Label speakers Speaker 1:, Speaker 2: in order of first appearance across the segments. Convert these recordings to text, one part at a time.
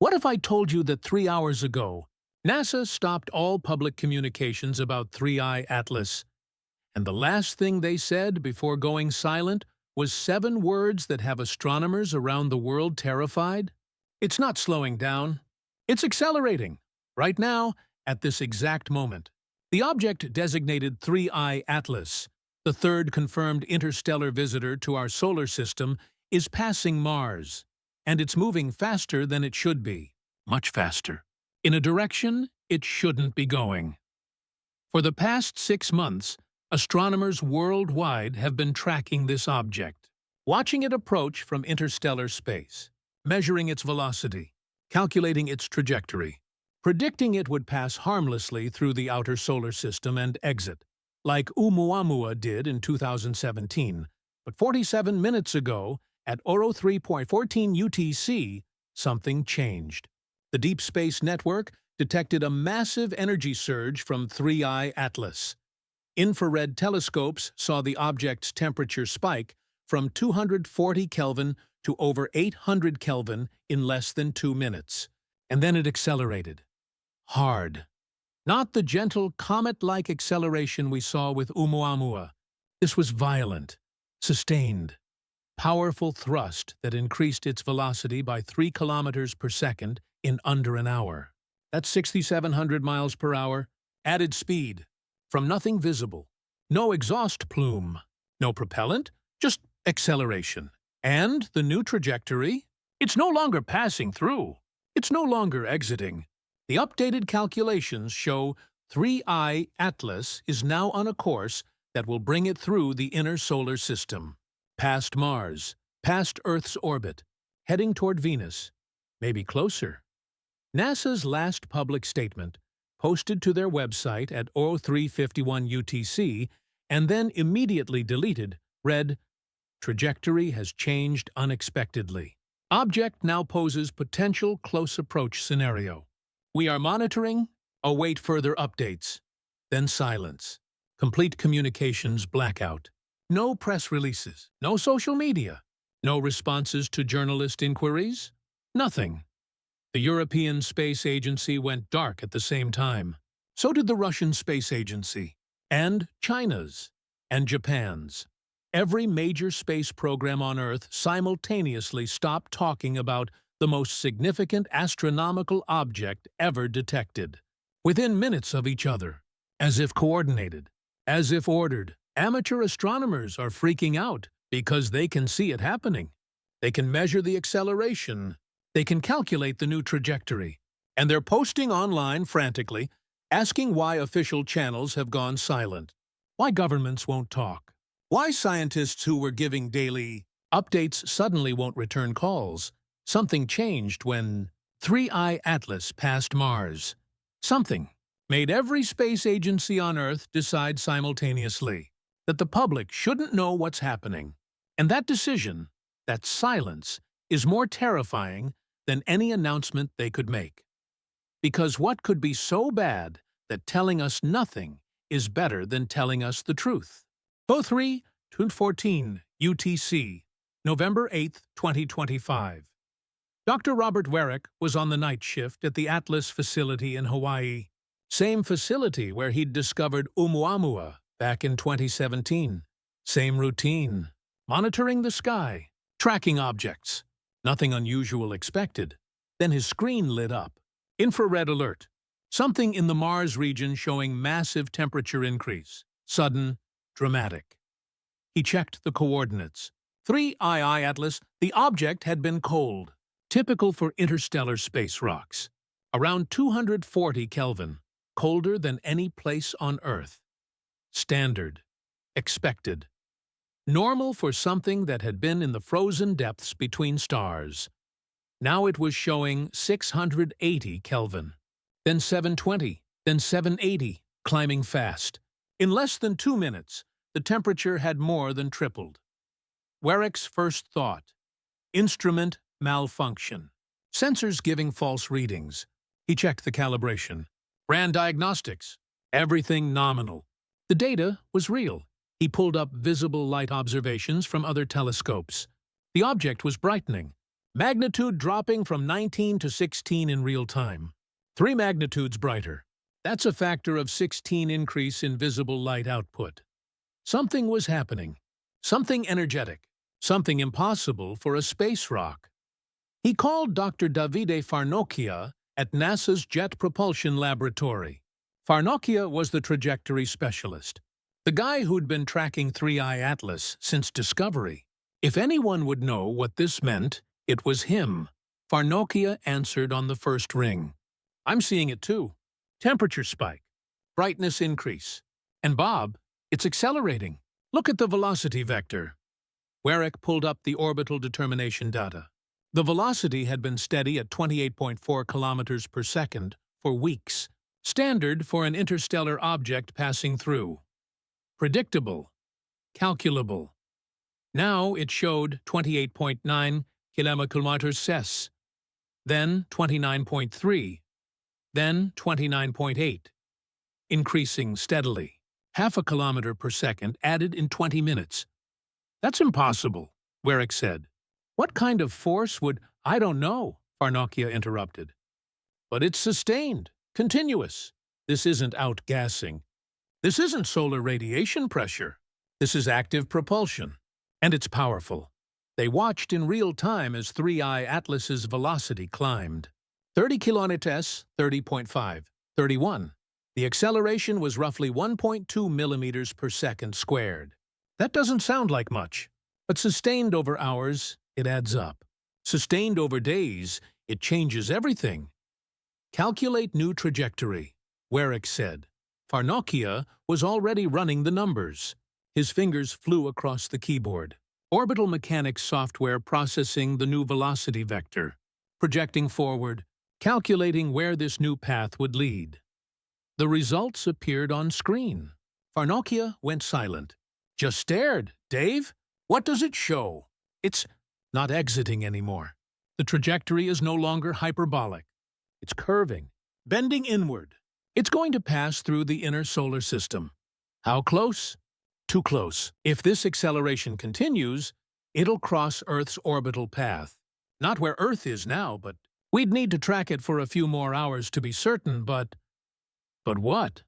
Speaker 1: What if I told you that 3 hours ago, NASA stopped all public communications about 3I Atlas, and the last thing they said before going silent was 7 words that have astronomers around the world terrified? It's not slowing down. It's accelerating. Right now, at this exact moment. The object designated 3I Atlas, the third confirmed interstellar visitor to our solar system, is passing Mars, and it's moving faster than it should be, much faster, in a direction it shouldn't be going. For the past 6 months, astronomers worldwide have been tracking this object, watching it approach from interstellar space, measuring its velocity, calculating its trajectory, predicting it would pass harmlessly through the outer solar system and exit, like Oumuamua did in 2017. But 47 minutes ago, at 03:14 UTC, something changed. The Deep Space Network detected a massive energy surge from 3I Atlas. Infrared telescopes saw the object's temperature spike from 240 Kelvin to over 800 Kelvin in less than 2 minutes. And then it accelerated. Hard. Not the gentle comet-like acceleration we saw with Oumuamua. This was violent, sustained, powerful thrust that increased its velocity by 3 kilometers per second in under an hour. That's 6,700 miles per hour, added speed, from nothing visible. No exhaust plume, no propellant, just acceleration. And the new trajectory? It's no longer passing through. It's no longer exiting. The updated calculations show 3I Atlas is now on a course that will bring it through the inner solar system, past Mars, past Earth's orbit, heading toward Venus, maybe closer. NASA's last public statement, posted to their website at 03:51 UTC and then immediately deleted, read, "Trajectory has changed unexpectedly. Object now poses potential close approach scenario. We are monitoring, await further updates." Then silence. Complete communications blackout. No press releases, no social media, no responses to journalist inquiries, nothing. The European Space Agency went dark at the same time. So did the Russian Space Agency, and China's, and Japan's. Every major space program on Earth simultaneously stopped talking about the most significant astronomical object ever detected. Within minutes of each other, as if coordinated, as if ordered, amateur astronomers are freaking out because they can see it happening. They can measure the acceleration. They can calculate the new trajectory. And they're posting online frantically, asking why official channels have gone silent, why governments won't talk, why scientists who were giving daily updates suddenly won't return calls. Something changed when 3I Atlas passed Mars. Something made every space agency on Earth decide simultaneously that the public shouldn't know what's happening. And that decision, that silence, is more terrifying than any announcement they could make. Because what could be so bad that telling us nothing is better than telling us the truth? 03:14 UTC, November 8, 2025. Dr. Robert Warwick was on the night shift at the Atlas facility in Hawaii, same facility where he'd discovered Oumuamua back in 2017. Same routine, monitoring the sky, tracking objects. Nothing unusual expected. Then his screen lit up. Infrared alert. Something in the Mars region showing massive temperature increase. Sudden, dramatic. He checked the coordinates. 3I Atlas, the object had been cold. Typical for interstellar space rocks. Around 240 Kelvin, colder than any place on Earth. Standard. Expected. Normal for something that had been in the frozen depths between stars. Now it was showing 680 Kelvin. Then 720, then 780, climbing fast. In less than 2 minutes, the temperature had more than tripled. Warwick's first thought: instrument malfunction. Sensors giving false readings. He checked the calibration. Ran diagnostics. Everything nominal. The data was real. He pulled up visible light observations from other telescopes. The object was brightening. Magnitude dropping from 19 to 16 in real time. 3 magnitudes brighter. That's a factor of 16 increase in visible light output. Something was happening. Something energetic. Something impossible for a space rock. He called Dr. Davide Farnocchia at NASA's Jet Propulsion Laboratory. Farnocchia was the trajectory specialist, the guy who'd been tracking 3I Atlas since discovery. If anyone would know what this meant, it was him. Farnocchia answered on the first ring. "I'm seeing it too. Temperature spike. Brightness increase. And Bob, it's accelerating. Look at the velocity vector." Warwick pulled up the orbital determination data. The velocity had been steady at 28.4 kilometers per second for weeks, standard for an interstellar object passing through. Predictable. Calculable. Now it showed 28.9 km/s, then 29.3, then 29.8, increasing steadily. Half a kilometer per second added in 20 minutes. "That's impossible," Warwick said. "What kind of force would—" "I don't know," Farnocchia interrupted. "But it's sustained, continuous. This isn't outgassing. This isn't solar radiation pressure. This is active propulsion. And it's powerful." They watched in real time as 3I Atlas's velocity climbed. 30 km/s, 30.5, 31. The acceleration was roughly 1.2 millimeters per second squared. That doesn't sound like much, but sustained over hours, it adds up. Sustained over days, it changes everything. "Calculate new trajectory," Warwick said. Farnocchia was already running the numbers. His fingers flew across the keyboard. Orbital mechanics software processing the new velocity vector, projecting forward, calculating where this new path would lead. The results appeared on screen. Farnocchia went silent. "Just stared, Dave. What does it show?" "It's not exiting anymore. The trajectory is no longer hyperbolic. It's curving, bending inward. It's going to pass through the inner solar system." "How close?" "Too close. If this acceleration continues, it'll cross Earth's orbital path. Not where Earth is now, but we'd need to track it for a few more hours to be certain, but..." "But what?"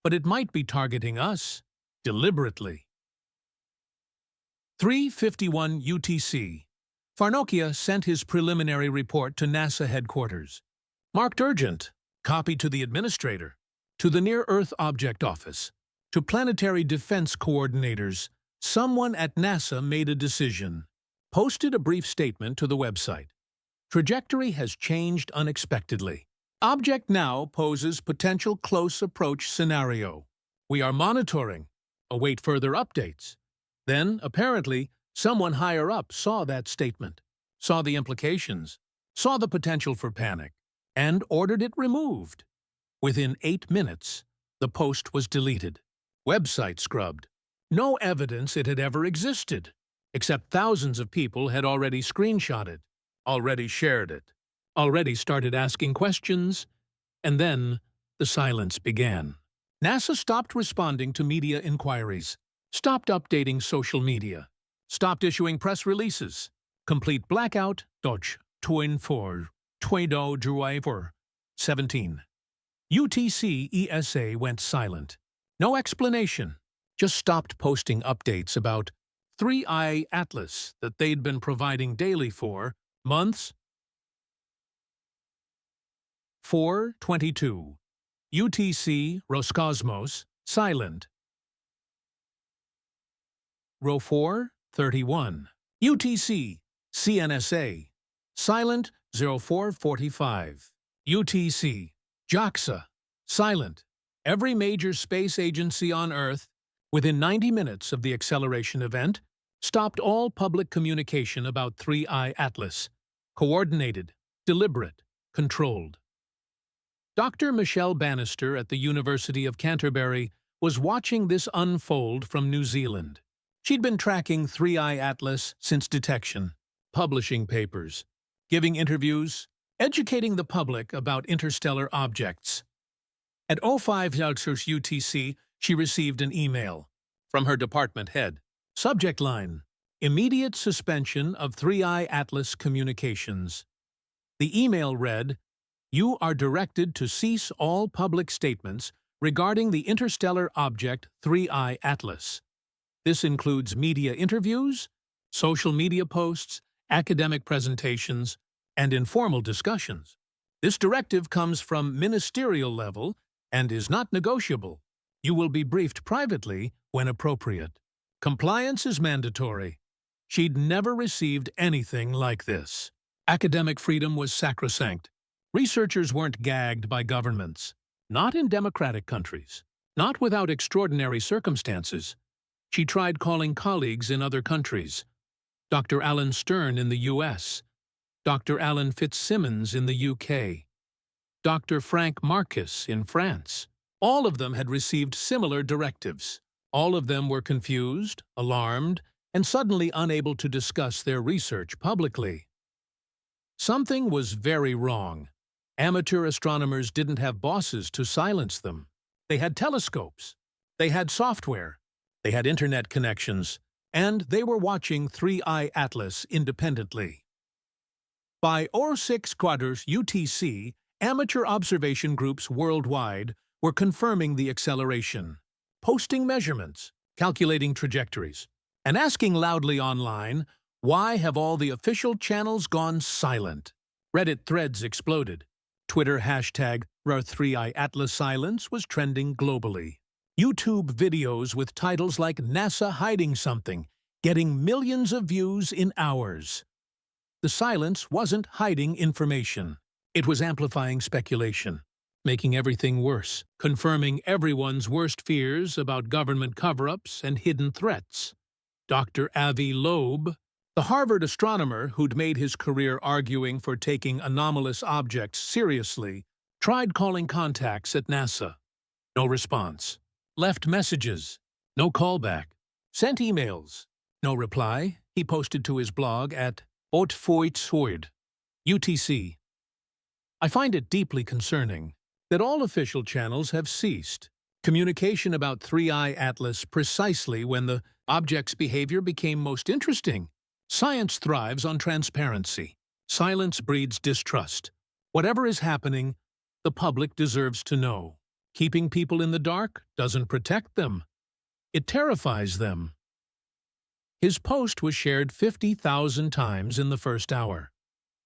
Speaker 1: "But it might be targeting us. Deliberately." 3:51 UTC. Farnocchia sent his preliminary report to NASA headquarters. Marked urgent. Copy to the administrator. To the Near-Earth Object Office. To planetary defense coordinators. Someone at NASA made a decision. Posted a brief statement to the website. Trajectory has changed unexpectedly. Object now poses potential close approach scenario. We are monitoring. Await further updates. Then, apparently, someone higher up saw that statement, saw the implications, saw the potential for panic, and ordered it removed. Within 8 minutes, the post was deleted. Website scrubbed. No evidence it had ever existed, except thousands of people had already screenshot it, already shared it, already started asking questions, and then the silence began. NASA stopped responding to media inquiries, stopped updating social media, stopped issuing press releases. Complete blackout, Dodge, 24, 17. UTC ESA went silent. No explanation, just stopped posting updates about 3I Atlas that they'd been providing daily for months. 4:22. UTC Roscosmos, silent. Row 4:31. UTC CNSA, silent 04:45. UTC JAXA, silent. Every major space agency on Earth, within 90 minutes of the acceleration event, stopped all public communication about 3I Atlas. Coordinated, deliberate, controlled. Dr. Michelle Bannister at the University of Canterbury was watching this unfold from New Zealand. She'd been tracking 3I Atlas since detection, publishing papers, giving interviews, educating the public about interstellar objects. At 05 UTC, she received an email from her department head. Subject line: Immediate suspension of 3i Atlas communications. The email read, "You are directed to cease all public statements regarding the interstellar object 3i Atlas. This includes media interviews, social media posts, academic presentations, and informal discussions. This directive comes from ministerial level and is not negotiable. You will be briefed privately when appropriate. Compliance is mandatory." She'd never received anything like this. Academic freedom was sacrosanct. Researchers weren't gagged by governments. Not in democratic countries. Not without extraordinary circumstances. She tried calling colleagues in other countries. Dr. Alan Stern in the U.S., Dr. Alan Fitzsimmons in the UK, Dr. Frank Marcus in France. All of them had received similar directives. All of them were confused, alarmed, and suddenly unable to discuss their research publicly. Something was very wrong. Amateur astronomers didn't have bosses to silence them. They had telescopes. They had software. They had internet connections. And they were watching 3i Atlas independently. By or 6 quarters UTC, amateur observation groups worldwide were confirming the acceleration, posting measurements, calculating trajectories, and asking loudly online, "Why have all the official channels gone silent?" Reddit threads exploded. Twitter hashtag #3i Atlas silence was trending globally. YouTube videos with titles like "NASA hiding something," getting millions of views in hours. The silence wasn't hiding information. It was amplifying speculation, making everything worse, confirming everyone's worst fears about government cover-ups and hidden threats. Dr. Avi Loeb, the Harvard astronomer who'd made his career arguing for taking anomalous objects seriously, tried calling contacts at NASA. No response. Left messages. No callback. Sent emails. No reply. He posted to his blog at @Voyagers, UTC. I find it deeply concerning that all official channels have ceased communication about 3i Atlas precisely when the object's behavior became most interesting. Science thrives on transparency. Silence breeds distrust. Whatever is happening, the public deserves to know. Keeping people in the dark doesn't protect them. It terrifies them. His post was shared 50,000 times in the first hour.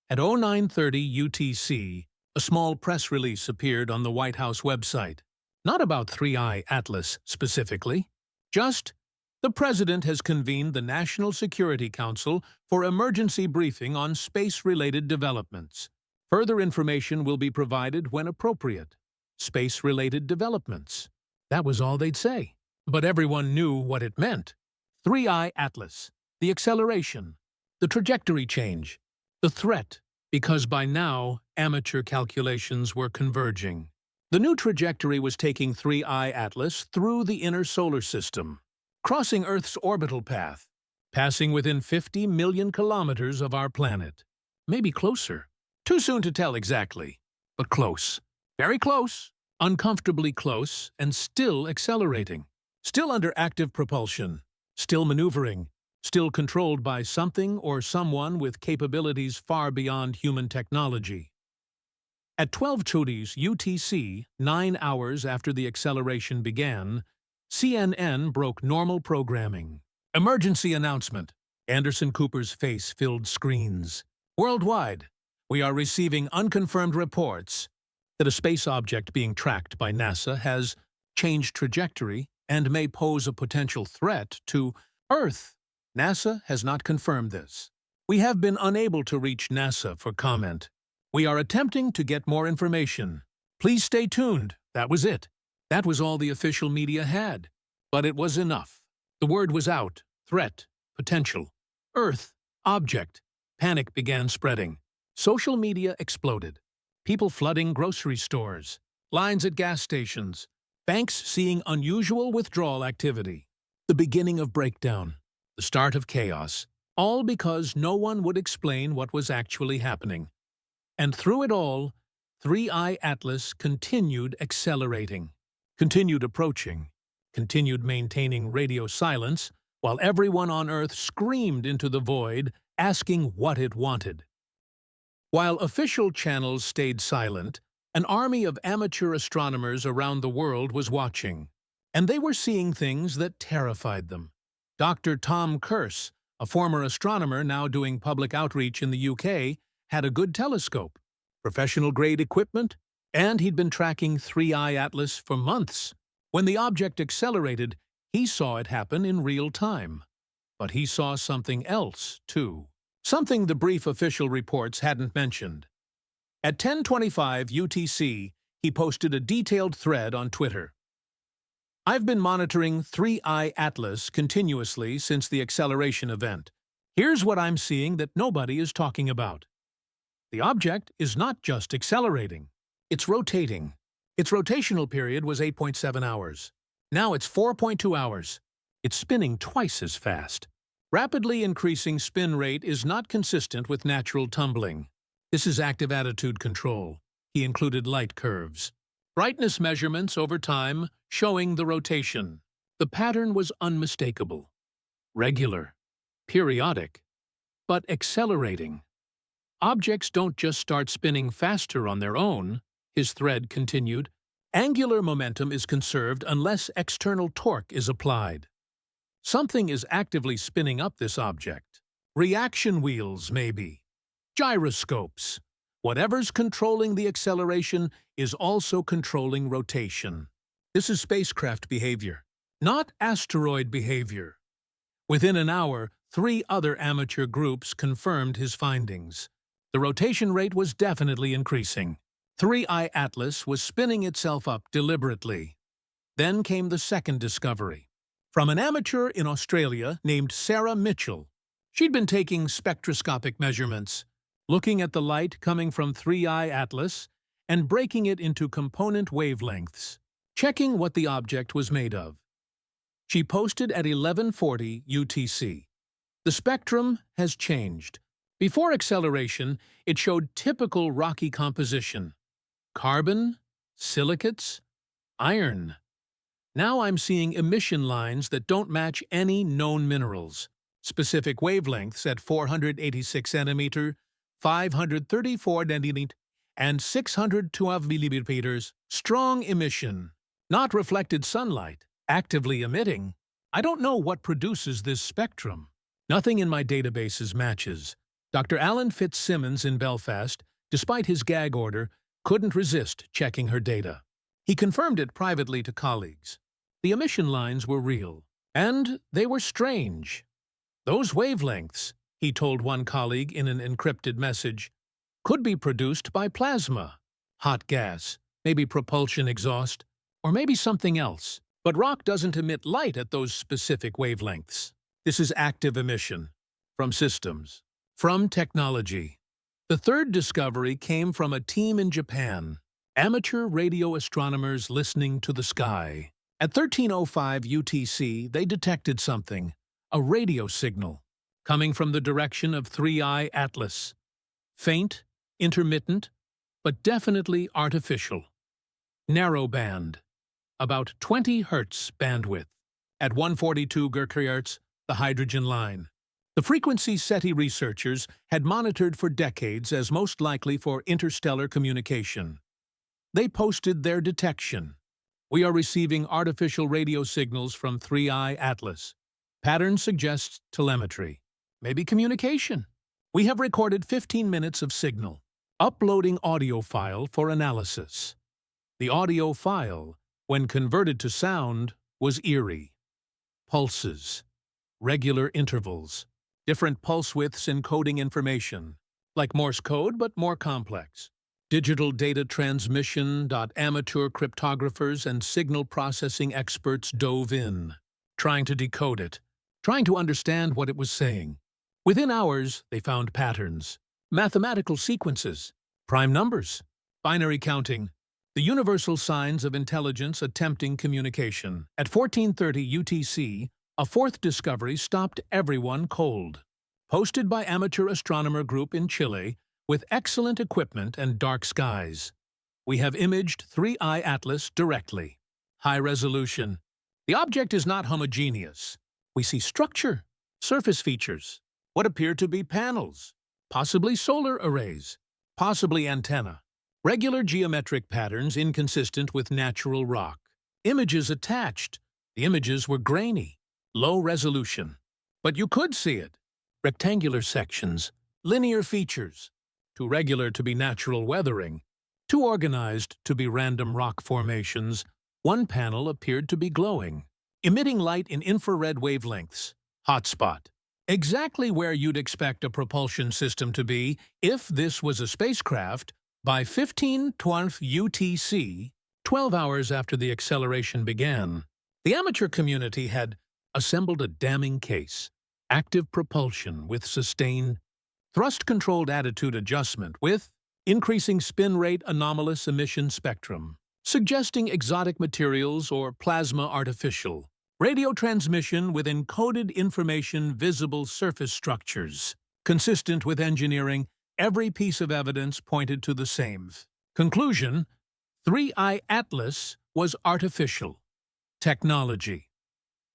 Speaker 1: At 0930 UTC, a small press release appeared on the White House website. Not about 3i Atlas specifically, just, "The President has convened the National Security Council for emergency briefing on space-related developments. Further information will be provided when appropriate." Space-related developments. That was all they'd say. But everyone knew what it meant. 3i Atlas, the acceleration, the trajectory change, the threat, because by now amateur calculations were converging. The new trajectory was taking 3i Atlas through the inner solar system, crossing Earth's orbital path, passing within 50 million kilometers of our planet. Maybe closer. Too soon to tell exactly, but close. Very close, uncomfortably close, and still accelerating. Still under active propulsion. Still maneuvering. Still controlled by something or someone with capabilities far beyond human technology. At 12:20 UTC, 9 hours after the acceleration began, CNN broke normal programming. Emergency announcement. Anderson Cooper's face filled screens. Worldwide, we are receiving unconfirmed reports that a space object being tracked by NASA has changed trajectory and may pose a potential threat to Earth. NASA has not confirmed this. We have been unable to reach NASA for comment. We are attempting to get more information. Please stay tuned. That was it. That was all the official media had. But it was enough. The word was out. Threat. Potential. Earth. Object. Panic began spreading. Social media exploded. People flooding grocery stores. Lines at gas stations. Banks seeing unusual withdrawal activity. The beginning of breakdown. The start of chaos. All because no one would explain what was actually happening. And through it all, 3i Atlas continued accelerating, continued approaching, continued maintaining radio silence while everyone on Earth screamed into the void, asking what it wanted. While official channels stayed silent, an army of amateur astronomers around the world was watching, and they were seeing things that terrified them. Dr. Tom Kearse, a former astronomer now doing public outreach in the UK, had a good telescope, professional-grade equipment, and he'd been tracking 3I Atlas for months. When the object accelerated, he saw it happen in real time. But he saw something else, too. Something the brief official reports hadn't mentioned. At 10:25 UTC, he posted a detailed thread on Twitter. "I've been monitoring 3I Atlas continuously since the acceleration event. Here's what I'm seeing that nobody is talking about. The object is not just accelerating, it's rotating. Its rotational period was 8.7 hours. Now it's 4.2 hours. It's spinning twice as fast. Rapidly increasing spin rate is not consistent with natural tumbling. This is active attitude control." He included light curves. Brightness measurements over time showing the rotation. The pattern was unmistakable. Regular. Periodic. But accelerating. Objects don't just start spinning faster on their own, his thread continued. Angular momentum is conserved unless external torque is applied. Something is actively spinning up this object. Reaction wheels, maybe. Gyroscopes. Whatever's controlling the acceleration is also controlling rotation. This is spacecraft behavior, not asteroid behavior. Within an hour, 3 other amateur groups confirmed his findings. The rotation rate was definitely increasing. 3I Atlas was spinning itself up deliberately. Then came the second discovery. From an amateur in Australia named Sarah Mitchell. She'd been taking spectroscopic measurements, looking at the light coming from 3I Atlas and breaking it into component wavelengths, checking what the object was made of. She posted at 11:40 UTC. The spectrum has changed. Before acceleration, it showed typical rocky composition. Carbon, silicates, iron. Now I'm seeing emission lines that don't match any known minerals. Specific wavelengths at 486 nm, 534 nm, and 612 mm. Strong emission. Not reflected sunlight. Actively emitting. I don't know what produces this spectrum. Nothing in my databases matches. Dr. Alan Fitzsimmons in Belfast, despite his gag order, couldn't resist checking her data. He confirmed it privately to colleagues. The emission lines were real, and they were strange. Those wavelengths, he told one colleague in an encrypted message, could be produced by plasma, hot gas, maybe propulsion exhaust, or maybe something else. But rock doesn't emit light at those specific wavelengths. This is active emission. From systems. From technology. The third discovery came from a team in Japan. Amateur radio astronomers listening to the sky. At 13:05 UTC, they detected something. A radio signal. Coming from the direction of 3I Atlas. Faint, intermittent, but definitely artificial. Narrowband. About 20 Hz bandwidth. At 142 GHz, the hydrogen line. The frequency SETI researchers had monitored for decades as most likely for interstellar communication. They posted their detection. We are receiving artificial radio signals from 3I Atlas. Pattern suggests telemetry. Maybe communication. We have recorded 15 minutes of signal. Uploading audio file for analysis. The audio file, when converted to sound, was eerie. Pulses. Regular intervals. Different pulse widths encoding information. Like Morse code, but more complex. Digital data transmission. Amateur cryptographers and signal processing experts dove in, trying to decode it, trying to understand what it was saying. Within hours, they found patterns, mathematical sequences, prime numbers, binary counting, the universal signs of intelligence attempting communication. At 14:30 UTC, a fourth discovery stopped everyone cold. Posted by amateur astronomer group in Chile with excellent equipment and dark skies. We have imaged 3I Atlas directly. High resolution. The object is not homogeneous. We see structure, surface features, what appear to be panels, possibly solar arrays, possibly antenna, regular geometric patterns inconsistent with natural rock. Images attached. The images were grainy, low resolution. But you could see it. Rectangular sections, linear features, too regular to be natural weathering, too organized to be random rock formations. One panel appeared to be glowing, emitting light in infrared wavelengths. Hotspot. Exactly where you'd expect a propulsion system to be if this was a spacecraft by 15:20 UTC, 12 hours after the acceleration began. The amateur community had assembled a damning case. Active propulsion with sustained thrust-controlled attitude adjustment with increasing spin rate anomalous emission spectrum, suggesting exotic materials or plasma artificial. Radio transmission with encoded information visible surface structures. Consistent with engineering, every piece of evidence pointed to the same. Conclusion: 3I Atlas was artificial. Technology.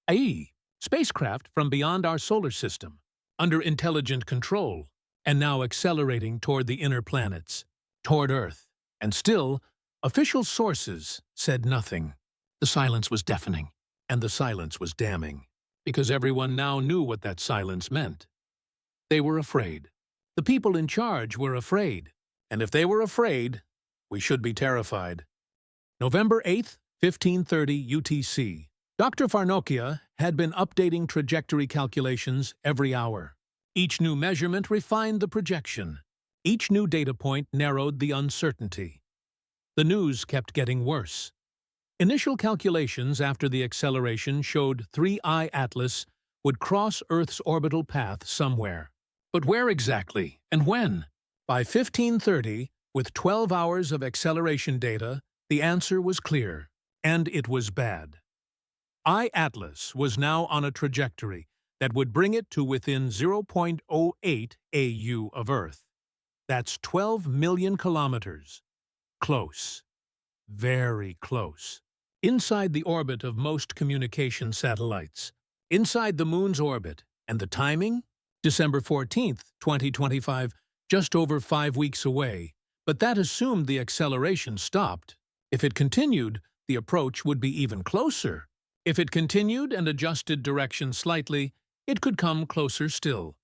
Speaker 1: A spacecraft from beyond our solar system, under intelligent control, and now accelerating toward the inner planets, toward Earth. And still, official sources said nothing. The silence was deafening, and the silence was damning, because everyone now knew what that silence meant. They were afraid. The people in charge were afraid. And if they were afraid, we should be terrified. November 8th, 1530 UTC. Dr. Farnokia had been updating trajectory calculations every hour. Each new measurement refined the projection. Each new data point narrowed the uncertainty. The news kept getting worse. Initial calculations after the acceleration showed 3I Atlas would cross Earth's orbital path somewhere. But where exactly, and when? By 1530, with 12 hours of acceleration data, the answer was clear, and it was bad. I Atlas was now on a trajectory that would bring it to within 0.08 AU of Earth. That's 12 million kilometers. Close. Very close. Inside the orbit of most communication satellites. Inside the Moon's orbit. And the timing? December 14th, 2025, just over 5 weeks away. But that assumed the acceleration stopped. If it continued, the approach would be even closer. If it continued and adjusted direction slightly, it could come closer still.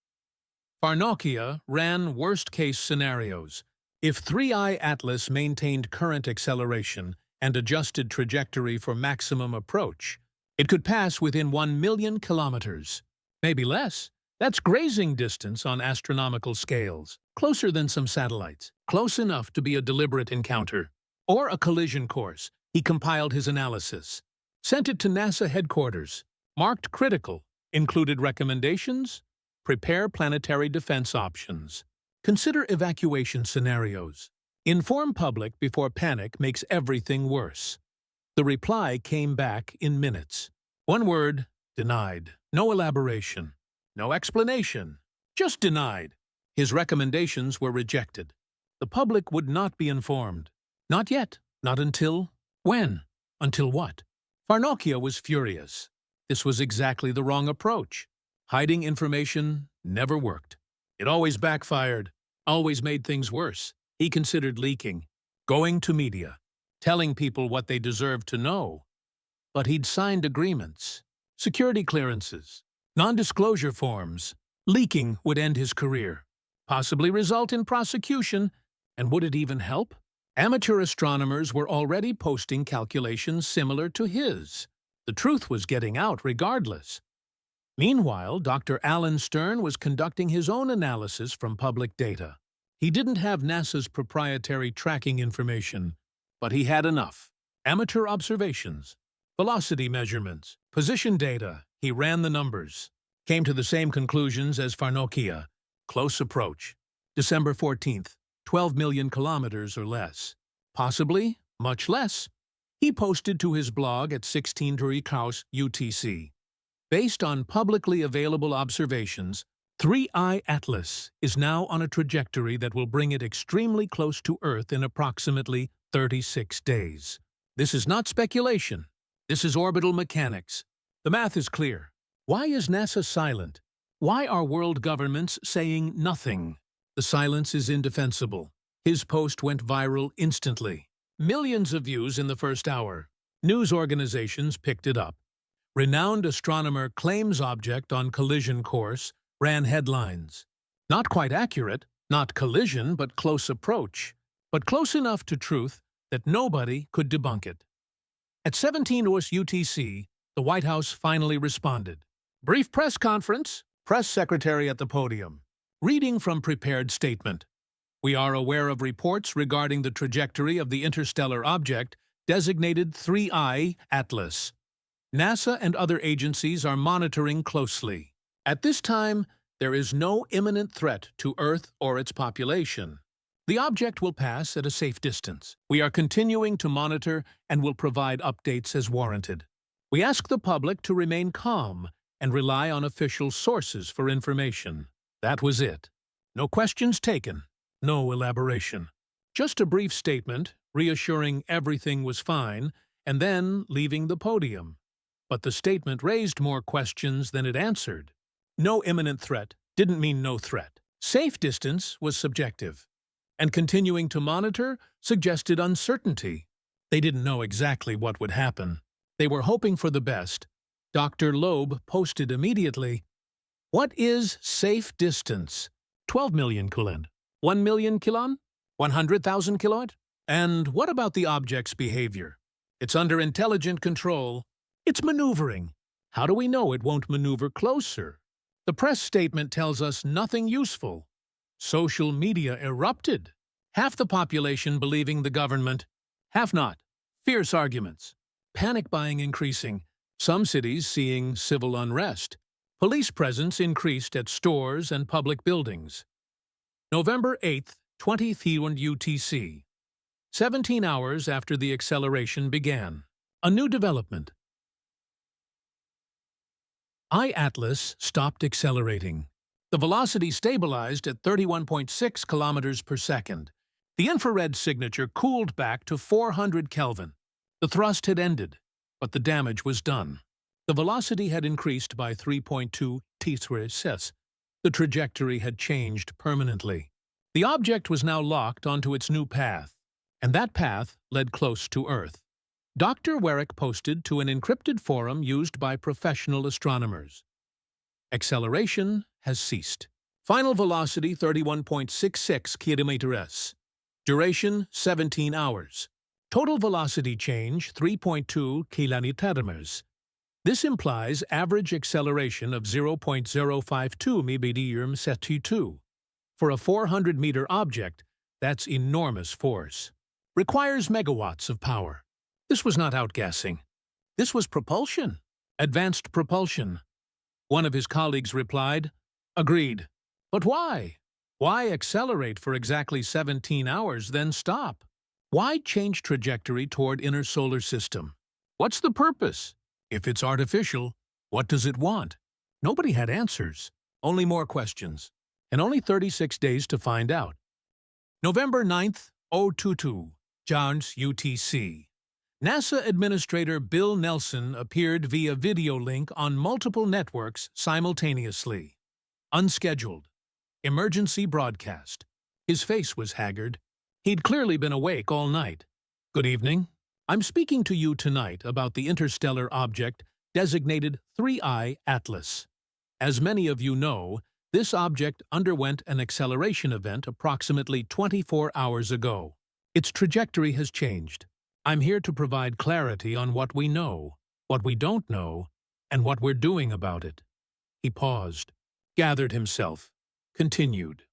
Speaker 1: Farnokia ran worst-case scenarios. If 3I Atlas maintained current acceleration and adjusted trajectory for maximum approach, it could pass within 1 million kilometers. Maybe less. That's grazing distance on astronomical scales. Closer than some satellites. Close enough to be a deliberate encounter. Or a collision course. He compiled his analysis. Sent it to NASA headquarters. Marked critical. Included recommendations. Prepare planetary defense options. Consider evacuation scenarios. Inform public before panic makes everything worse. The reply came back in minutes. One word: denied. No elaboration. No explanation. Just denied. His recommendations were rejected. The public would not be informed. Not yet. Not until... When? Until what? Farnokia was furious. This was exactly the wrong approach. Hiding information never worked. It always backfired, always made things worse. He considered leaking, going to media, telling people what they deserved to know. But he'd signed agreements, security clearances, non-disclosure forms. Leaking would end his career, possibly result in prosecution, and would it even help? Amateur astronomers were already posting calculations similar to his. The truth was getting out regardless. Meanwhile, Dr. Alan Stern was conducting his own analysis from public data. He didn't have NASA's proprietary tracking information, but he had enough. Amateur observations, velocity measurements, position data. He ran the numbers. Came to the same conclusions as Farnokia. Close approach. December 14th, 12 million kilometers or less. Possibly much less. He posted to his blog at 16:30 UTC. Based on publicly available observations, 3I Atlas is now on a trajectory that will bring it extremely close to Earth in approximately 36 days. This is not speculation. This is orbital mechanics. The math is clear. Why is NASA silent? Why are world governments saying nothing? The silence is indefensible. His post went viral instantly. Millions of views in the first hour. News organizations picked it up. Renowned astronomer claims object on collision course, ran headlines. Not quite accurate, not collision, but close approach. But close enough to truth that nobody could debunk it. At 17 UTC, the White House finally responded. Brief press conference, press secretary at the podium. Reading from prepared statement. We are aware of reports regarding the trajectory of the interstellar object designated 3I Atlas. NASA and other agencies are monitoring closely. At this time, there is no imminent threat to Earth or its population. The object will pass at a safe distance. We are continuing to monitor and will provide updates as warranted. We ask the public to remain calm and rely on official sources for information. That was it. No questions taken, no elaboration. Just a brief statement, reassuring everything was fine, and then leaving the podium. But the statement raised more questions than it answered. No imminent threat didn't mean no threat. Safe distance was subjective. And continuing to monitor suggested uncertainty. They didn't know exactly what would happen. They were hoping for the best. Dr. Loeb posted immediately, "What is safe distance? 12 million kilon? 1 million kilon? 100,000 kilot? And what about the object's behavior? It's under intelligent control. It's maneuvering. How do we know it won't maneuver closer?" The press statement tells us nothing useful. Social media erupted. Half the population believing the government, half not. Fierce arguments. Panic buying increasing. Some cities seeing civil unrest. Police presence increased at stores and public buildings. November 8th, 20th UTC. 17 hours after the acceleration began. A new development. I-Atlas stopped accelerating. The velocity stabilized at 31.6 kilometers per second. The infrared signature cooled back to 400 Kelvin. The thrust had ended, but the damage was done. The velocity had increased by 3.2 t/s. The trajectory had changed permanently. The object was now locked onto its new path, and that path led close to Earth. Dr. Warwick posted to an encrypted forum used by professional astronomers. Acceleration has ceased. Final velocity 31.66 km/s. Duration 17 hours. Total velocity change 3.2 km/s. This implies average acceleration of 0.052 mph. For a 400-meter object, that's enormous force. Requires megawatts of power. This was not outgassing. This was propulsion. Advanced propulsion. One of his colleagues replied, "Agreed. But why? Why accelerate for exactly 17 hours, then stop? Why change trajectory toward inner solar system? What's the purpose? If it's artificial, what does it want?" Nobody had answers, only more questions, and only 36 days to find out. November 9th, 022, Jones UTC. NASA Administrator Bill Nelson appeared via video link on multiple networks simultaneously. Unscheduled. Emergency broadcast. His face was haggard. He'd clearly been awake all night. "Good evening. I'm speaking to you tonight about the interstellar object designated 3I Atlas. As many of you know, this object underwent an acceleration event approximately 24 hours ago. Its trajectory has changed. I'm here to provide clarity on what we know, what we don't know, and what we're doing about it." He paused, gathered himself, continued.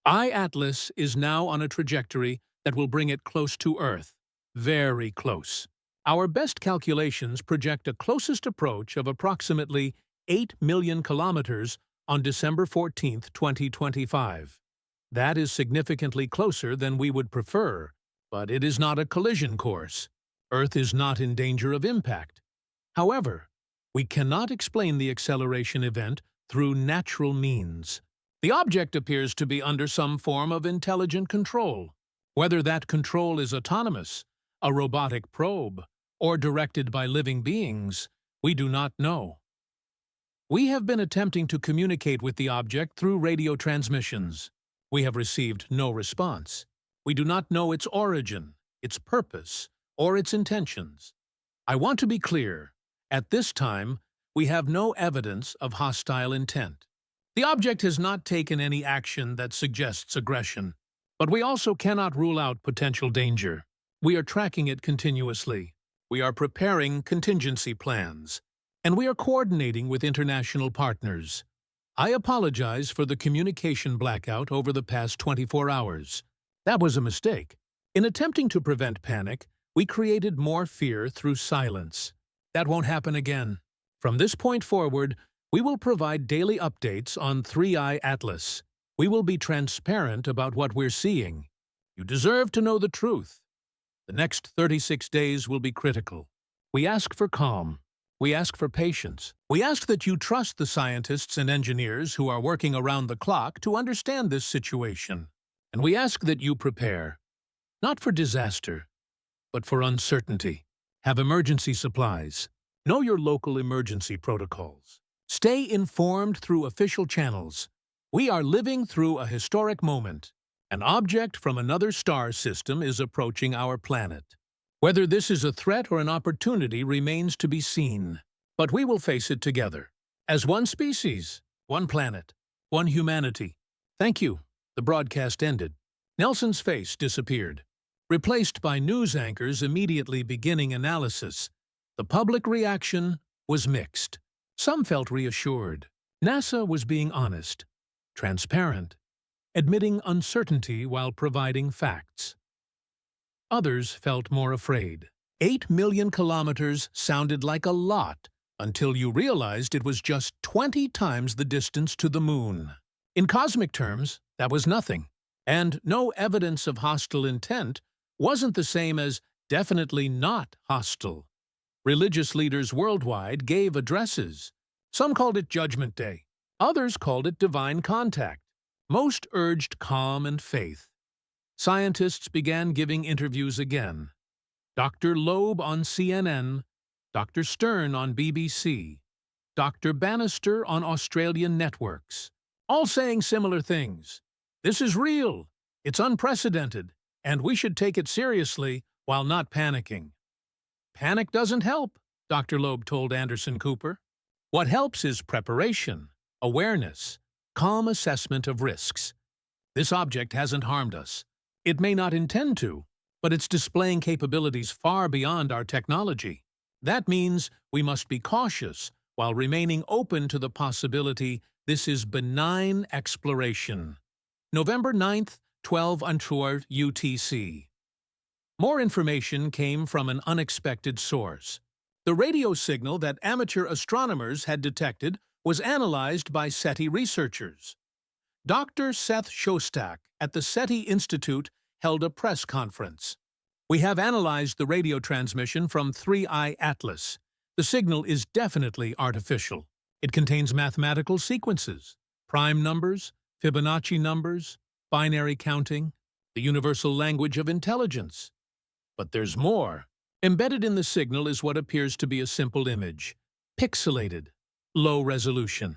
Speaker 1: I-Atlas is now on a trajectory that will bring it close to Earth. Very close. Our best calculations project a closest approach of approximately 8 million kilometers on December 14, 2025. That is significantly closer than we would prefer, but it is not a collision course. Earth is not in danger of impact. However, we cannot explain the acceleration event through natural means. The object appears to be under some form of intelligent control. Whether that control is autonomous, a robotic probe, or directed by living beings, we do not know. We have been attempting to communicate with the object through radio transmissions. We have received no response. We do not know its origin, its purpose, or its intentions. I want to be clear. At this time, we have no evidence of hostile intent. The object has not taken any action that suggests aggression, but we also cannot rule out potential danger. We are tracking it continuously. We are preparing contingency plans, and we are coordinating with international partners. I apologize for the communication blackout over the past 24 hours. That was a mistake. In attempting to prevent panic, we created more fear through silence. That won't happen again. From this point forward, we will provide daily updates on 3i Atlas. We will be transparent about what we're seeing. You deserve to know the truth. The next 36 days will be critical. We ask for calm. We ask for patience. We ask that you trust the scientists and engineers who are working around the clock to understand this situation. And we ask that you prepare, not for disaster, but for uncertainty. Have emergency supplies. Know your local emergency protocols. Stay informed through official channels. We are living through a historic moment. An object from another star system is approaching our planet. Whether this is a threat or an opportunity remains to be seen, but we will face it together. As one species, one planet, one humanity. Thank you. The broadcast ended. Nelson's face disappeared, replaced by news anchors immediately beginning analysis. The public reaction was mixed. Some felt reassured. NASA was being honest, transparent, admitting uncertainty while providing facts. Others felt more afraid. 8 million kilometers sounded like a lot until you realized it was just 20 times the distance to the moon. In cosmic terms, that was nothing. And no evidence of hostile intent wasn't the same as definitely not hostile. Religious leaders worldwide gave addresses. Some called it Judgment Day. Others called it divine contact. Most urged calm and faith. Scientists began giving interviews again. Dr. Loeb on CNN, Dr. Stern on BBC, Dr. Bannister on Australian networks, all saying similar things. This is real, it's unprecedented, and we should take it seriously while not panicking. Panic doesn't help, Dr. Loeb told Anderson Cooper. What helps is preparation, awareness, calm assessment of risks. This object hasn't harmed us. It may not intend to, but it's displaying capabilities far beyond our technology. That means we must be cautious while remaining open to the possibility this is benign exploration. November 9th, 12 Untour UTC. More information came from an unexpected source. The radio signal that amateur astronomers had detected was analyzed by SETI researchers. Dr. Seth Shostak at the SETI Institute held a press conference. We have analyzed the radio transmission from 3i Atlas. The signal is definitely artificial. It contains mathematical sequences, prime numbers, Fibonacci numbers, binary counting, the universal language of intelligence. But there's more. Embedded in the signal is what appears to be a simple image, pixelated, low resolution,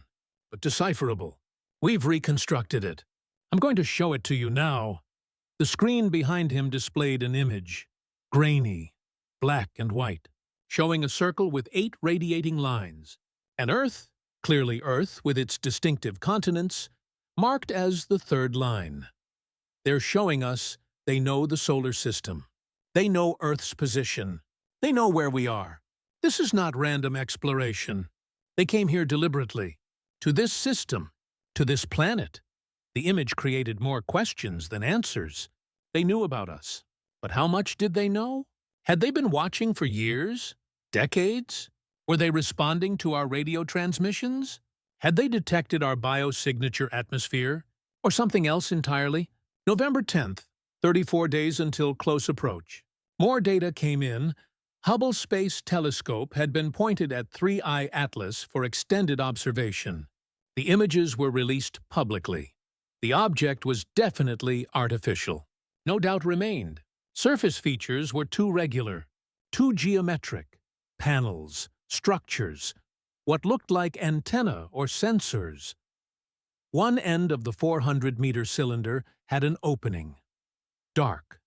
Speaker 1: but decipherable. We've reconstructed it. I'm going to show it to you now. The screen behind him displayed an image, grainy, black and white, showing a circle with 8 radiating lines. An Earth, clearly Earth with its distinctive continents, marked as the 3rd line. They're showing us they know the solar system. They know Earth's position. They know where we are. This is not random exploration. They came here deliberately, to this system, to this planet. The image created more questions than answers. They knew about us. But how much did they know? Had they been watching for years? Decades? Were they responding to our radio transmissions? Had they detected our biosignature atmosphere? Or something else entirely? November 10th, 34 days until close approach. More data came in. Hubble Space Telescope had been pointed at 3i Atlas for extended observation. The images were released publicly. The object was definitely artificial. No doubt remained. Surface features were too regular, too geometric. Panels, structures, what looked like antennae or sensors. One end of the 400-meter cylinder had an opening, dark,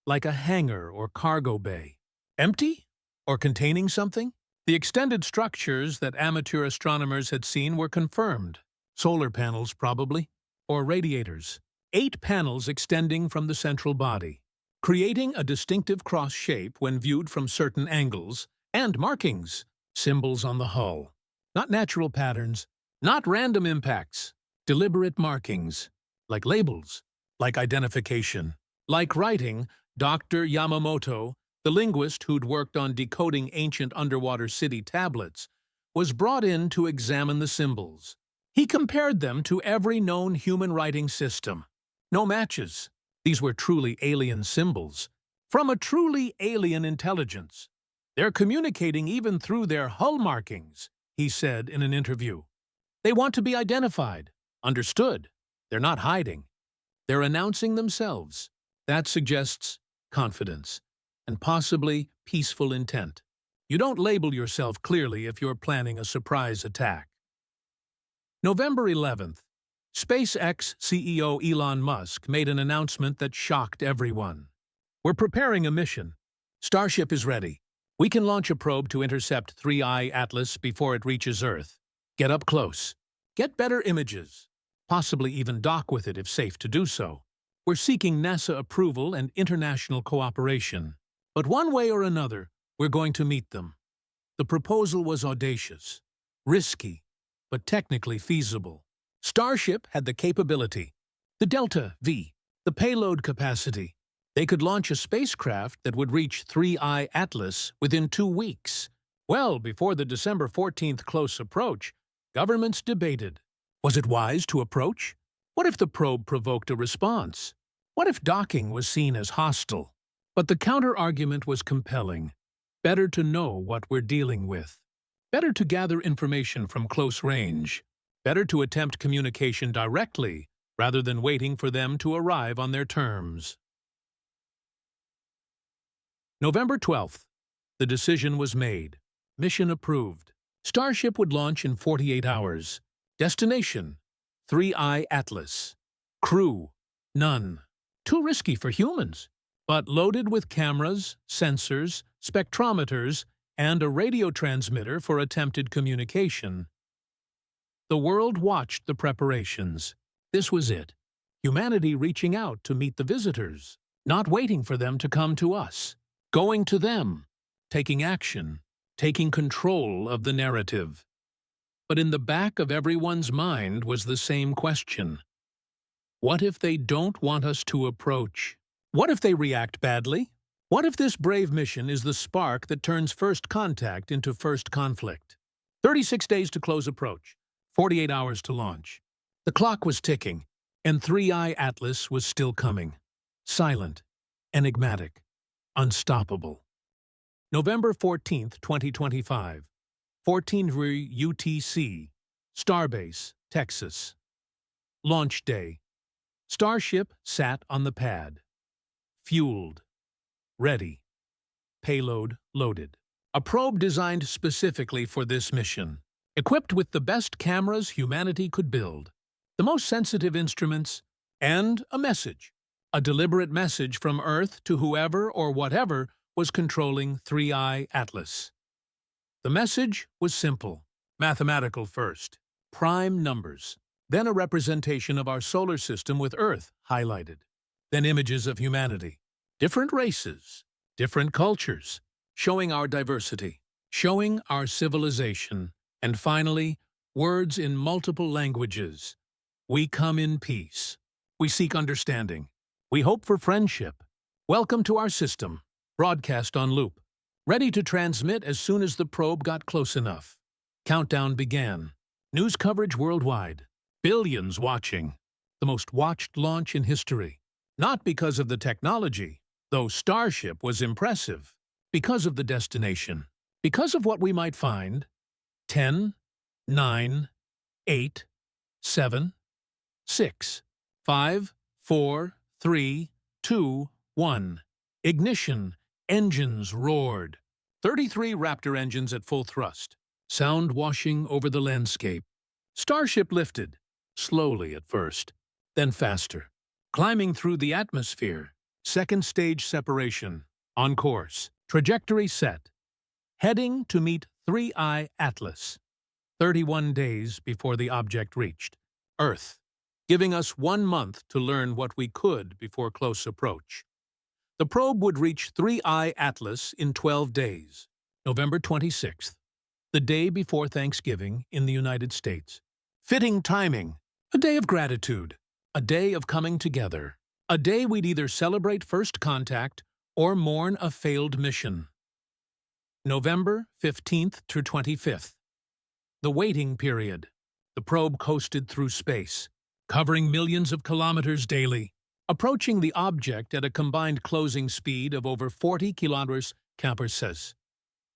Speaker 1: like a hangar or cargo bay. Empty? Or containing something? The extended structures that amateur astronomers had seen were confirmed. Solar panels, probably, or radiators. 8 panels extending from the central body, creating a distinctive cross shape when viewed from certain angles, and markings, symbols on the hull. Not natural patterns, not random impacts, deliberate markings, like labels, like identification. Like writing, Dr. Yamamoto, the linguist who'd worked on decoding ancient underwater city tablets, was brought in to examine the symbols. He compared them to every known human writing system. No matches. These were truly alien symbols, from a truly alien intelligence. They're communicating even through their hull markings, he said in an interview. They want to be identified, understood. They're not hiding. They're announcing themselves. That suggests confidence, and possibly peaceful intent. You don't label yourself clearly if you're planning a surprise attack. November 11th, SpaceX CEO Elon Musk made an announcement that shocked everyone. We're preparing a mission. Starship is ready. We can launch a probe to intercept 3I Atlas before it reaches Earth. Get up close. Get better images. Possibly even dock with it if safe to do so. We're seeking NASA approval and international cooperation. But one way or another, we're going to meet them. The proposal was audacious, risky, but technically feasible. Starship had the capability, the Delta V, the payload capacity. They could launch a spacecraft that would reach 3I Atlas within 2 weeks. Well, before the December 14th close approach, governments debated. Was it wise to approach? What if the probe provoked a response? What if docking was seen as hostile? But the counter-argument was compelling. Better to know what we're dealing with. Better to gather information from close range. Better to attempt communication directly, rather than waiting for them to arrive on their terms. November 12th. The decision was made. Mission approved. Starship would launch in 48 hours. Destination: 3I Atlas. Crew: none. Too risky for humans, but loaded with cameras, sensors, spectrometers, and a radio transmitter for attempted communication. The world watched the preparations. This was it. Humanity reaching out to meet the visitors, not waiting for them to come to us. Going to them, taking action, taking control of the narrative. But in the back of everyone's mind was the same question. What if they don't want us to approach? What if they react badly? What if this brave mission is the spark that turns first contact into first conflict? 36 days to close approach, 48 hours to launch. The clock was ticking, and 3I Atlas was still coming. Silent, enigmatic, unstoppable. November 14th, 2025. 14 UTC, Starbase, Texas. Launch day. Starship sat on the pad. Fueled. Ready. Payload loaded. A probe designed specifically for this mission. Equipped with the best cameras humanity could build. The most sensitive instruments, and a message. A deliberate message from Earth to whoever or whatever was controlling 3I Atlas. The message was simple. Mathematical first. Prime numbers. Then a representation of our solar system with Earth highlighted. Then images of humanity. Different races, different cultures, showing our diversity, showing our civilization, and finally, words in multiple languages. We come in peace. We seek understanding. We hope for friendship. Welcome to our system. Broadcast on loop. Ready to transmit as soon as the probe got close enough. Countdown began. News coverage worldwide. Billions watching. The most watched launch in history. Not because of the technology, though Starship was impressive. Because of the destination. Because of what we might find. 10, 9, 8, 7, 6, 5, 4, 3, 2, 1. Ignition. Engines roared. 33 Raptor engines at full thrust. sound washing over the landscape. Starship lifted, slowly at first, then faster. Climbing through the atmosphere, second stage separation, on course, trajectory set. Heading to meet 3I Atlas, 31 days before the object reached Earth, giving us 1 month to learn what we could before close approach. The probe would reach 3I Atlas in 12 days, November 26th, the day before Thanksgiving in the United States. Fitting timing, a day of gratitude, a day of coming together, a day we'd either celebrate first contact or mourn a failed mission. November 15th to 25th. The waiting period. The probe coasted through space, covering millions of kilometers daily, approaching the object at a combined closing speed of over 40 kilometers per second.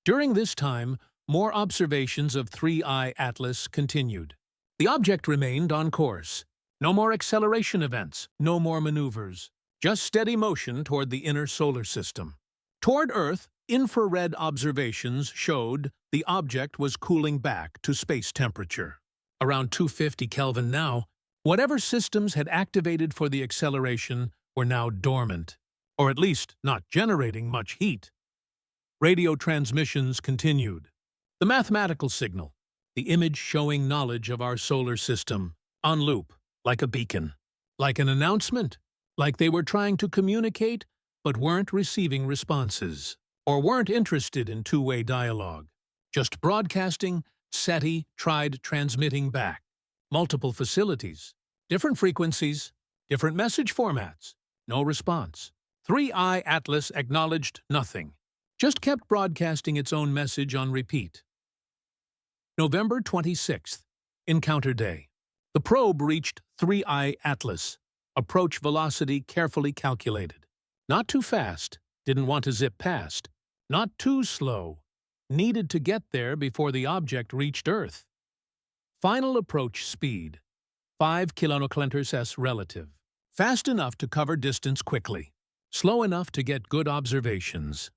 Speaker 1: During this time, more observations of 3I Atlas continued. The object remained on course. No more acceleration events, no more maneuvers, just steady motion toward the inner solar system. Toward Earth, infrared observations showed the object was cooling back to space temperature. Around 250 Kelvin now, whatever systems had activated for the acceleration were now dormant, or at least not generating much heat. Radio transmissions continued. The mathematical signal, the image showing knowledge of our solar system, on loop, like a beacon, like an announcement, like they were trying to communicate but weren't receiving responses, or weren't interested in two-way dialogue. Just broadcasting, SETI tried transmitting back. Multiple facilities, different frequencies, different message formats. No response. 3I Atlas acknowledged nothing, just kept broadcasting its own message on repeat. November 26th, Encounter Day. The probe reached 3I Atlas. Approach velocity carefully calculated. Not too fast, didn't want to zip past. Not too slow, needed to get there before the object reached Earth. Final approach speed, 5 km/s relative. Fast enough to cover distance quickly. Slow enough to get good observations.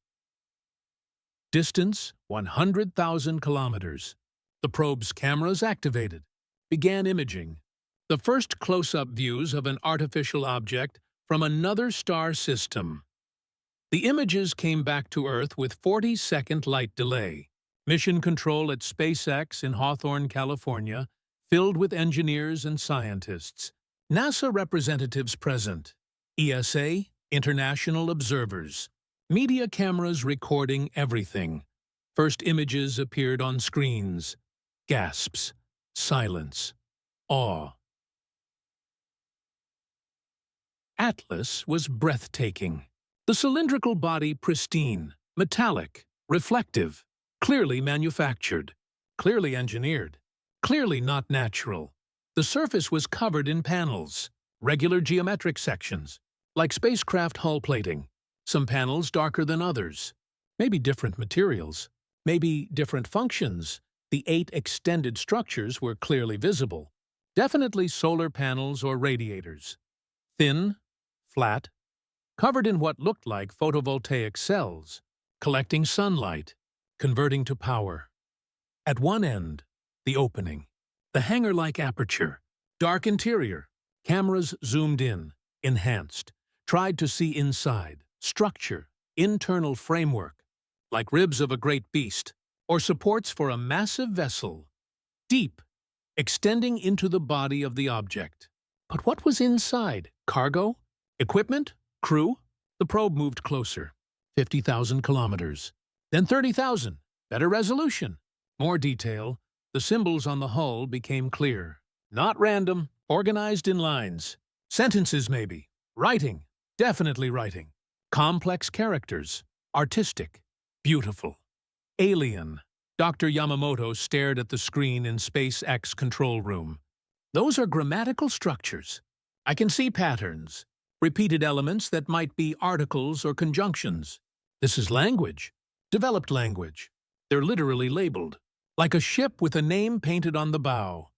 Speaker 1: Distance, 100,000 kilometers. The probe's cameras activated. Began imaging. The first close-up views of an artificial object from another star system. The images came back to Earth with 40-second light delay. Mission control at SpaceX in Hawthorne, California, filled with engineers and scientists. NASA representatives present. ESA, international observers. Media cameras recording everything. First images appeared on screens. Gasps. Silence. Awe. Atlas was breathtaking. The cylindrical body pristine, metallic, reflective, clearly manufactured, clearly engineered, clearly not natural. The surface was covered in panels, regular geometric sections, like spacecraft hull plating. Some panels darker than others. Maybe different materials, maybe different functions. The 8 extended structures were clearly visible. Definitely solar panels or radiators. Thin, flat, covered in what looked like photovoltaic cells, collecting sunlight, converting to power. At one end, the opening, the hangar-like aperture, dark interior, cameras zoomed in, enhanced, tried to see inside, structure, internal framework, like ribs of a great beast, or supports for a massive vessel, deep, extending into the body of the object. But what was inside? Cargo? Equipment? Crew? The probe moved closer. 50,000 kilometers. Then 30,000. Better resolution. More detail. The symbols on the hull became clear. Not random. Organized in lines. Sentences, maybe. Writing. Definitely writing. Complex characters. Artistic. Beautiful. Alien. Dr. Yamamoto stared at the screen in SpaceX control room. Those are grammatical structures. I can see patterns. Repeated elements that might be articles or conjunctions. This is language. Developed language. They're literally labeled. Like a ship with a name painted on the bow.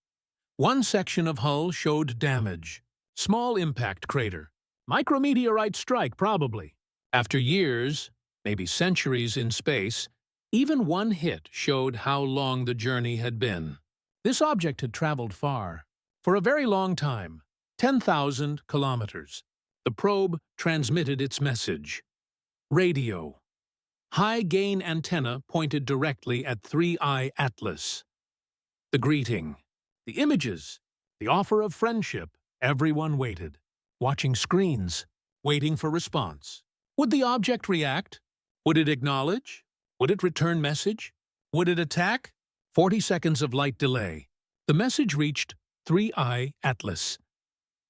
Speaker 1: One section of hull showed damage. Small impact crater. Micrometeorite strike, probably. After years, maybe centuries in space, Even one hit showed how long the journey had been. This object had traveled far, for a very long time, 10,000 kilometers. The probe transmitted its message. Radio. High-gain antenna pointed directly at 3I Atlas. The greeting. The images. The offer of friendship. Everyone waited, watching screens, waiting for response. Would the object react? Would it acknowledge? Would it return message? Would it attack? 40 seconds of light delay. The message reached 3I Atlas.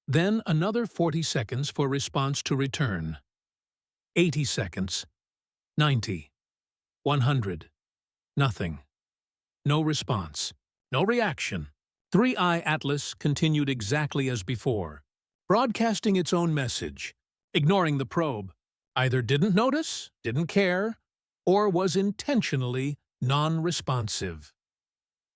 Speaker 1: Then another 40 seconds for response to return. 80 seconds. 90. 100. Nothing. No response. No reaction. 3I Atlas continued exactly as before, broadcasting its own message, ignoring the probe. Either didn't notice, didn't care, or was intentionally non-responsive.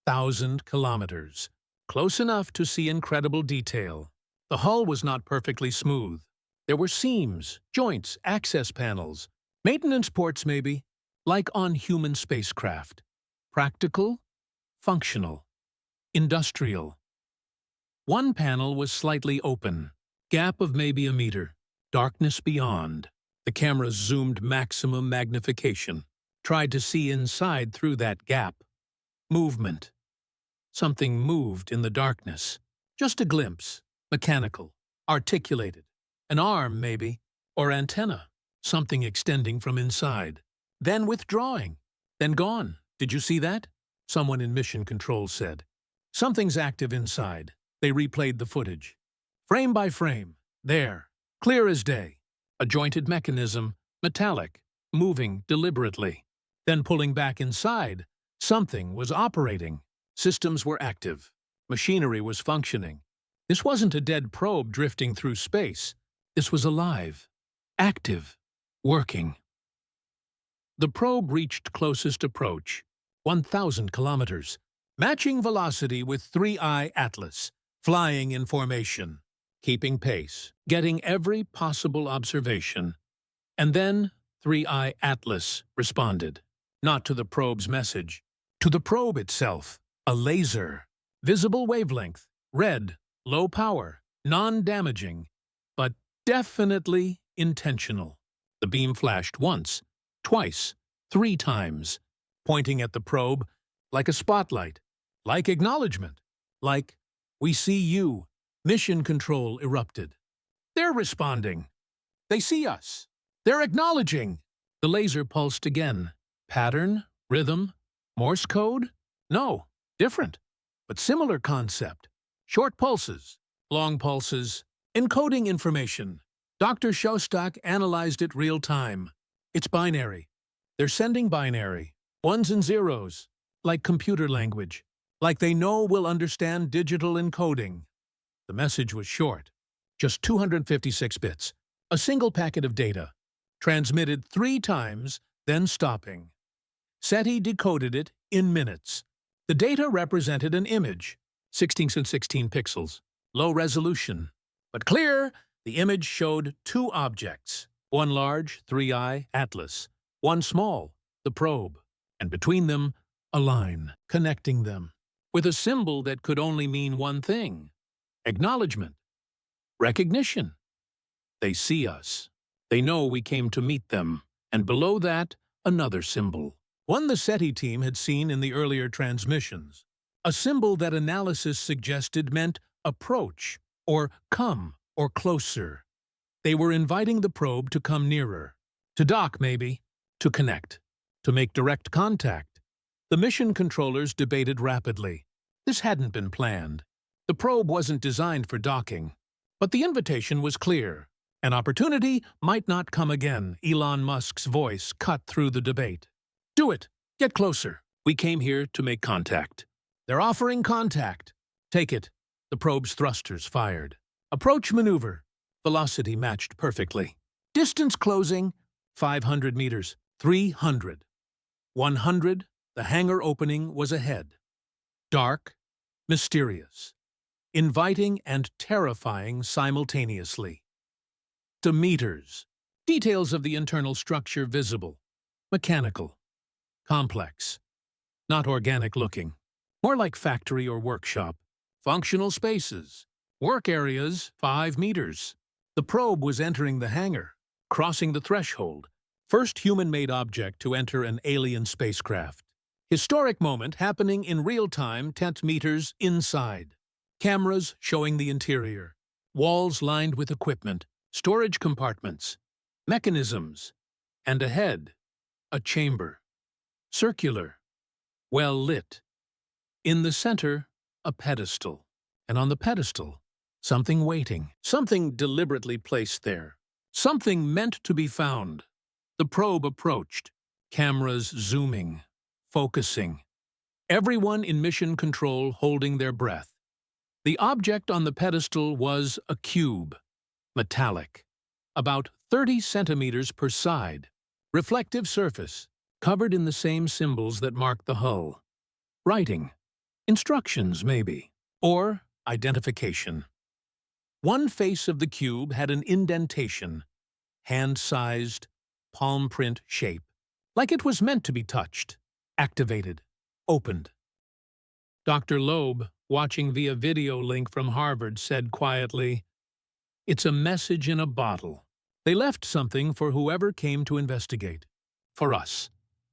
Speaker 1: 1,000 kilometers. Close enough to see incredible detail. The hull was not perfectly smooth. There were seams, joints, access panels, maintenance ports maybe, like on human spacecraft. Practical, functional, industrial. One panel was slightly open, gap of maybe a meter, darkness beyond. The camera zoomed maximum magnification, tried to see inside through that gap. Movement. Something moved in the darkness. Just a glimpse. Mechanical. Articulated. An arm, maybe. Or antenna. Something extending from inside. Then withdrawing. Then gone. Did you see that? Someone in mission control said. Something's active inside. They replayed the footage. Frame by frame. There. Clear as day. A jointed mechanism. Metallic. Moving deliberately. Then pulling back inside. Something was operating. Systems were active. Machinery was functioning. This wasn't a dead probe drifting through space. This was alive. Active. Working. The probe reached closest approach. 1,000 kilometers. Matching velocity with 3I Atlas. Flying in formation. Keeping pace. Getting every possible observation. And then 3I Atlas responded. Not to the probe's message. To the probe itself. A laser. Visible wavelength. Red. Low power. Non-damaging. But definitely intentional. The beam flashed once. Twice. 3 times. Pointing at the probe. Like a spotlight. Like acknowledgement. Like, we see you. Mission control erupted. They're responding. They see us. They're acknowledging. The laser pulsed again. Pattern? Rhythm? Morse code? No, different, but similar concept. Short pulses, long pulses, encoding information. Dr. Shostak analyzed it real time. It's binary. They're sending binary. Ones and zeros. Like computer language. Like they know we'll understand digital encoding. The message was short. Just 256 bits. A single packet of data. Transmitted 3 times, then stopping. SETI decoded it in minutes. The data represented an image, 16x16 pixels, low resolution. But clear, the image showed 2 objects, one large, 3I Atlas, one small, the probe, and between them, a line connecting them, with a symbol that could only mean one thing: acknowledgement, recognition. They see us. They know we came to meet them, and below that, another symbol. One the SETI team had seen in the earlier transmissions. A symbol that analysis suggested meant approach, or come, or closer. They were inviting the probe to come nearer. To dock, maybe. To connect. To make direct contact. The mission controllers debated rapidly. This hadn't been planned. The probe wasn't designed for docking. But the invitation was clear. An opportunity might not come again. Elon Musk's voice cut through the debate. Do it. Get closer. We came here to make contact. They're offering contact. Take it. The probe's thrusters fired. Approach maneuver. Velocity matched perfectly. Distance closing. 500 meters. 300. 100. The hangar opening was ahead. Dark. Mysterious. Inviting and terrifying simultaneously. To meters. Details of the internal structure visible. Mechanical. Complex. Not organic-looking. More like factory or workshop. Functional spaces. Work areas, 5 meters. The probe was entering the hangar, crossing the threshold. First human-made object to enter an alien spacecraft. Historic moment happening in real time 10 meters inside. Cameras showing the interior. Walls lined with equipment. Storage compartments. Mechanisms. And ahead, a chamber. Circular. Well lit. In the center, a pedestal. And on the pedestal, something waiting. Something deliberately placed there. Something meant to be found. The probe approached. Cameras zooming. Focusing. Everyone in mission control holding their breath. The object on the pedestal was a cube. Metallic. About 30 centimeters per side. Reflective surface. Covered in the same symbols that mark the hull. Writing. Instructions, maybe. Or identification. One face of the cube had an indentation. Hand-sized, palm print shape. Like it was meant to be touched. Activated. Opened. Dr. Loeb, watching via video link from Harvard, said quietly, "It's a message in a bottle. They left something for whoever came to investigate. For us.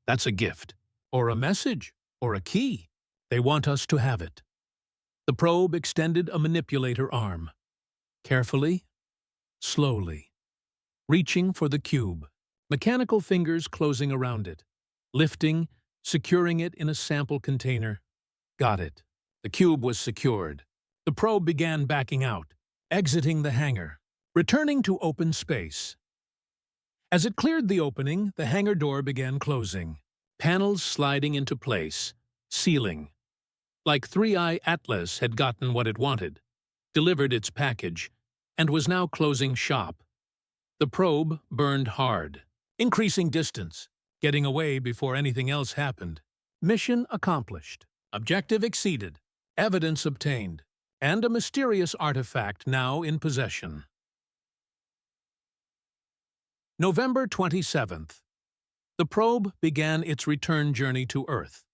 Speaker 1: That's a gift. Or a message. Or a key. They want us to have it." The probe extended a manipulator arm. Carefully, slowly. Reaching for the cube. Mechanical fingers closing around it. Lifting, securing it in a sample container. Got it. The cube was secured. The probe began backing out, exiting the hangar, returning to open space. As it cleared the opening, the hangar door began closing. Panels sliding into place, sealing. Like 3i Atlas had gotten what it wanted, delivered its package, and was now closing shop. The probe burned hard, increasing distance, getting away before anything else happened. Mission accomplished. Objective exceeded. Evidence obtained. And a mysterious artifact now in possession. November 27th. The probe began its return journey to Earth.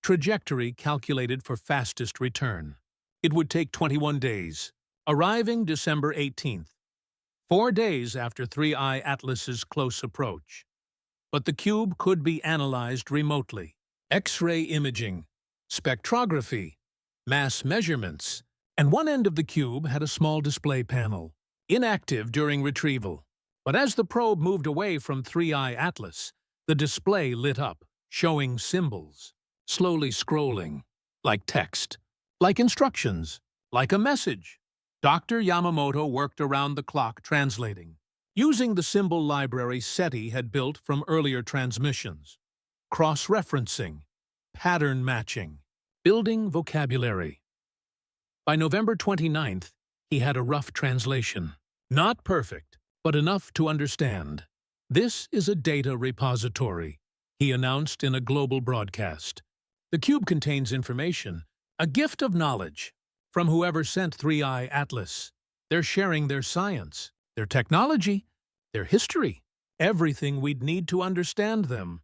Speaker 1: Trajectory calculated for fastest return. It would take 21 days, arriving December 18th, 4 days after 3i Atlas's close approach. But the cube could be analyzed remotely. X-ray imaging, spectrography, mass measurements, and one end of the cube had a small display panel, inactive during retrieval. But as the probe moved away from 3i Atlas, the display lit up, showing symbols, slowly scrolling, like text, like instructions, like a message. Dr. Yamamoto worked around the clock translating, using the symbol library SETI had built from earlier transmissions, cross-referencing, pattern matching, building vocabulary. By November 29th, he had a rough translation. Not perfect, but enough to understand. "This is a data repository," he announced in a global broadcast. "The cube contains information, a gift of knowledge, from whoever sent 3i Atlas. They're sharing their science, their technology, their history, everything we'd need to understand them.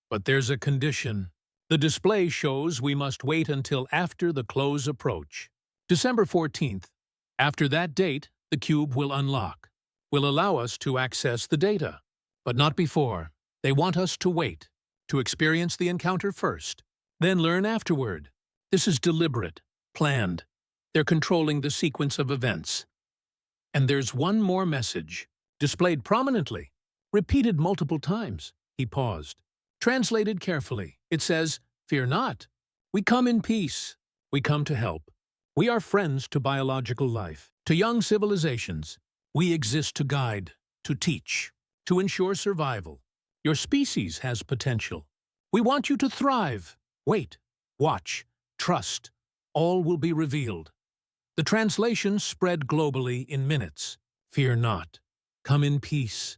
Speaker 1: But there's a condition. The display shows we must wait until after the close approach. December 14th. After that date, the cube will unlock, will allow us to access the data. But not before. They want us to wait, to experience the encounter first, then learn afterward. This is deliberate, planned. They're controlling the sequence of events. And there's one more message, displayed prominently, repeated multiple times." He paused. Translated carefully, it says, "Fear not. We come in peace. We come to help. We are friends to biological life, to young civilizations. We exist to guide, to teach, to ensure survival. Your species has potential. We want you to thrive. Wait, watch, trust. All will be revealed." The translation spread globally in minutes. Fear not. Come in peace.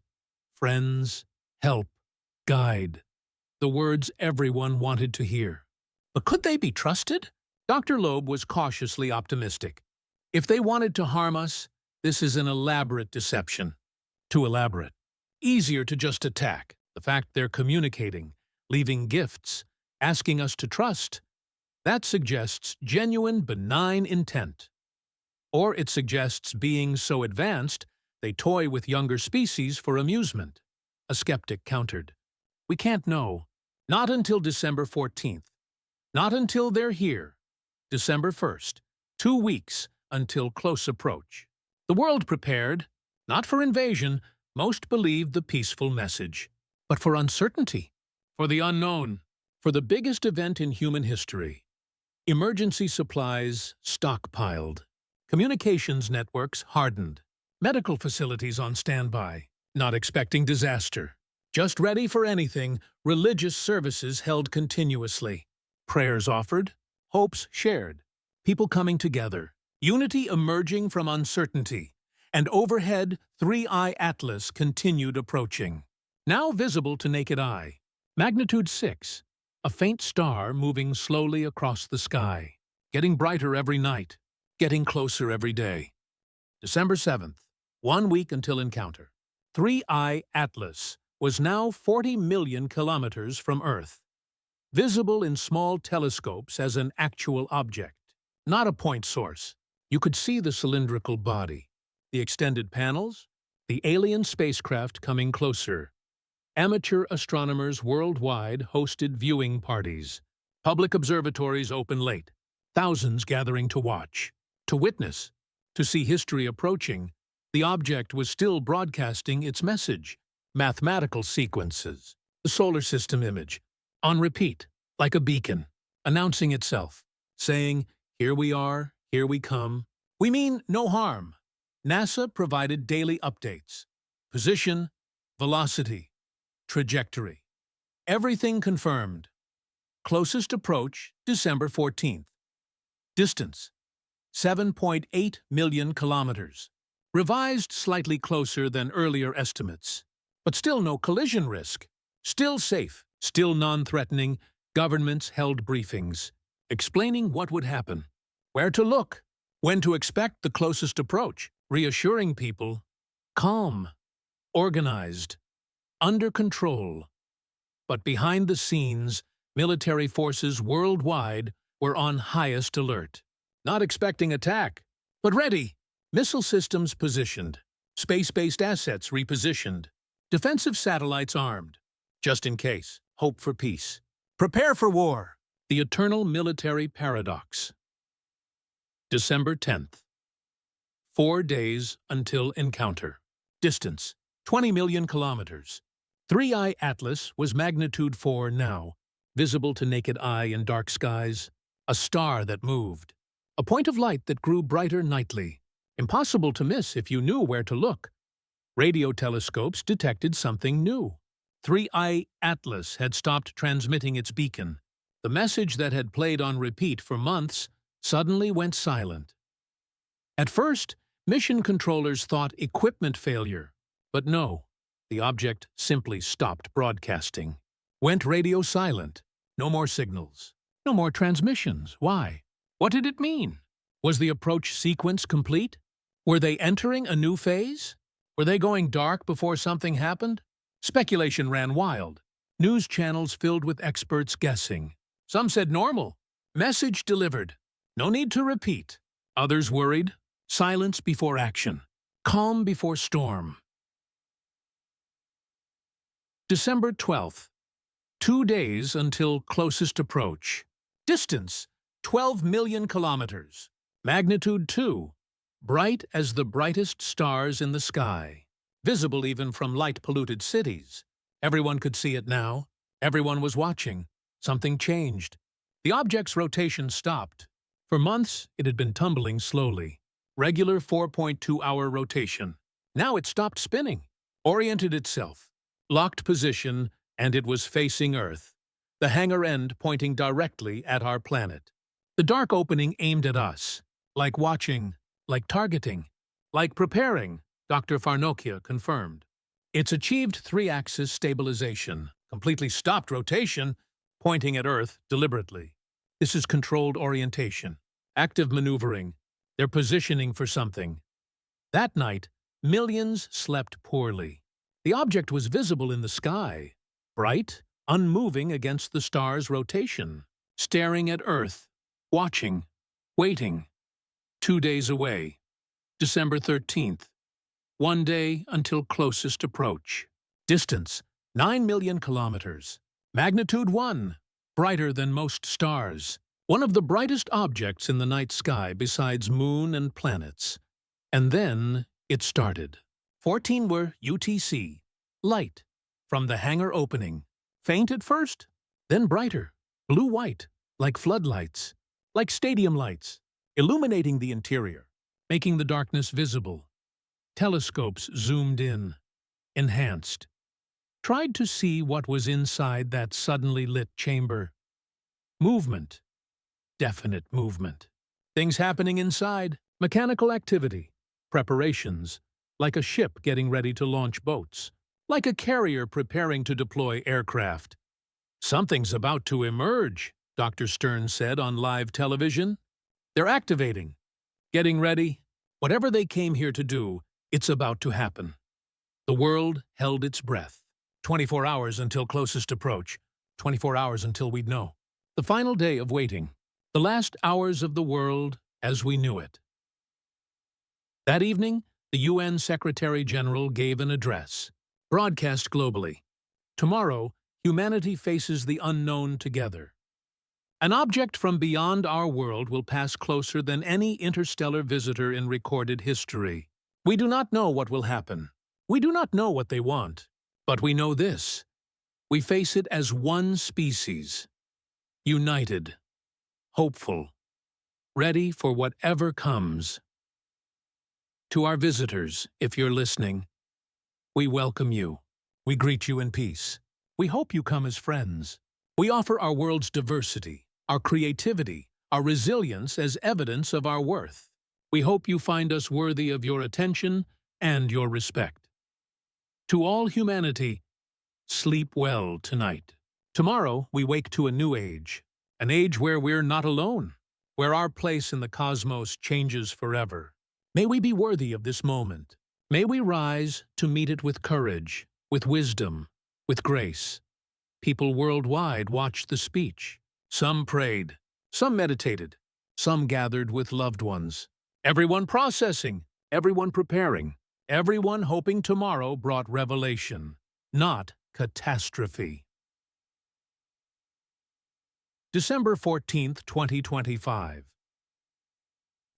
Speaker 1: Friends, help, guide. The words everyone wanted to hear. But could they be trusted? Dr. Loeb was cautiously optimistic. If they wanted to harm us, this is an elaborate deception. Too elaborate. Easier to just attack. The fact they're communicating, leaving gifts, asking us to trust. That suggests genuine, benign intent. Or it suggests beings so advanced they toy with younger species for amusement. A skeptic countered. We can't know. Not until December 14th. Not until they're here. December 1st. 2 weeks until close approach. The world prepared, not for invasion, most believed the peaceful message, but for uncertainty, for the unknown, for the biggest event in human history. Emergency supplies stockpiled. Communications networks hardened. Medical facilities on standby, not expecting disaster. Just ready for anything, religious services held continuously. Prayers offered, hopes shared, people coming together, unity emerging from uncertainty, and overhead, 3I Atlas continued approaching. Now visible to naked eye, magnitude 6, a faint star moving slowly across the sky, getting brighter every night, getting closer every day. December 7th, 1 week until encounter. 3I Atlas was now 40 million kilometers from Earth, visible in small telescopes as an actual object, not a point source. You could see the cylindrical body, the extended panels, the alien spacecraft coming closer. Amateur astronomers worldwide hosted viewing parties. Public observatories open late, thousands gathering to watch, to witness, to see history approaching. The object was still broadcasting its message. Mathematical sequences, the solar system image, on repeat, like a beacon, announcing itself, saying, "Here we are, here we come." We mean no harm. NASA provided daily updates. Position, velocity, trajectory. Everything confirmed. Closest approach, December 14th. Distance, 7.8 million kilometers. Revised slightly closer than earlier estimates. But still no collision risk. Still safe, still non-threatening. Governments held briefings, explaining what would happen, where to look, when to expect the closest approach, reassuring people, calm, organized, under control. But behind the scenes, military forces worldwide were on highest alert. Not expecting attack, but ready. Missile systems positioned, space-based assets repositioned, defensive satellites armed, just in case, hope for peace. Prepare for war. The eternal military paradox. December 10th. 4 days until encounter. Distance, 20 million kilometers. 3I Atlas was magnitude 4 now, visible to naked eye in dark skies. A star that moved. A point of light that grew brighter nightly. Impossible to miss if you knew where to look. Radio telescopes detected something new. 3I Atlas had stopped transmitting its beacon. The message that had played on repeat for months suddenly went silent. At first, mission controllers thought equipment failure. But no, the object simply stopped broadcasting. Went radio silent. No more signals. No more transmissions. Why? What did it mean? Was the approach sequence complete? Were they entering a new phase? Were they going dark before something happened? Speculation ran wild. News channels filled with experts guessing. Some said normal. Message delivered. No need to repeat. Others worried. Silence before action. Calm before storm. December 12th. 2 days until closest approach. Distance, 12 million kilometers. Magnitude 2. Bright as the brightest stars in the sky. Visible even from light-polluted cities. Everyone could see it now. Everyone was watching. Something changed. The object's rotation stopped. For months, it had been tumbling slowly. Regular 4.2-hour rotation. Now it stopped spinning. Oriented itself. Locked position, and it was facing Earth. The hangar end pointing directly at our planet. The dark opening aimed at us. Like watching. Like targeting. Like preparing, Dr. Farnokia confirmed. It's achieved 3-axis stabilization, completely stopped rotation, pointing at Earth deliberately. This is controlled orientation, active maneuvering. They're positioning for something. That night, millions slept poorly. The object was visible in the sky, bright, unmoving against the star's rotation, staring at Earth, watching, waiting. 2 days away, December 13th. 1 day until closest approach. Distance, 9 million kilometers. Magnitude 1, brighter than most stars. One of the brightest objects in the night sky besides moon and planets. And then it started. 14 were UTC, light, from the hangar opening. Faint at first, then brighter, blue-white, like floodlights, like stadium lights, illuminating the interior, making the darkness visible. Telescopes zoomed in, enhanced, tried to see what was inside that suddenly lit chamber. Movement, definite movement. Things happening inside, mechanical activity, preparations, like a ship getting ready to launch boats, like a carrier preparing to deploy aircraft. Something's about to emerge, Dr. Stern said on live television. They're activating, getting ready. Whatever they came here to do, it's about to happen. The world held its breath. 24 hours until closest approach. 24 hours until we'd know. The final day of waiting. The last hours of the world as we knew it. That evening, the UN Secretary-General gave an address, broadcast globally. Tomorrow, humanity faces the unknown together. An object from beyond our world will pass closer than any interstellar visitor in recorded history. We do not know what will happen. We do not know what they want. But we know this. We face it as one species. United. Hopeful. Ready for whatever comes. To our visitors, if you're listening, we welcome you. We greet you in peace. We hope you come as friends. We offer our world's diversity, our creativity, our resilience as evidence of our worth. We hope you find us worthy of your attention and your respect. To all humanity, sleep well tonight. Tomorrow, we wake to a new age, an age where we're not alone, where our place in the cosmos changes forever. May we be worthy of this moment. May we rise to meet it with courage, with wisdom, with grace. People worldwide watched the speech. Some prayed, some meditated, some gathered with loved ones. Everyone processing, everyone preparing, everyone hoping tomorrow brought revelation, not catastrophe. December 14th, 2025.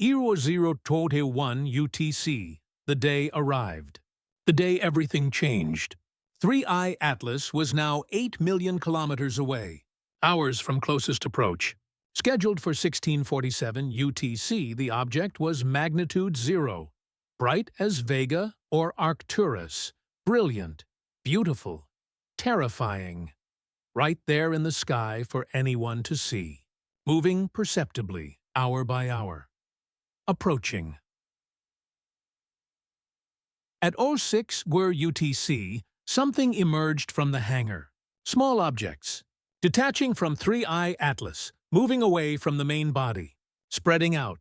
Speaker 1: 0021 UTC, the day arrived. The day everything changed. 3I Atlas was now 8 million kilometers away, hours from closest approach. Scheduled for 1647 UTC, the object was magnitude 0, bright as Vega or Arcturus, brilliant, beautiful, terrifying, right there in the sky for anyone to see, moving perceptibly, hour by hour. Approaching. At 06 Gwr UTC, something emerged from the hangar. Small objects, detaching from 3I Atlas, moving away from the main body, spreading out,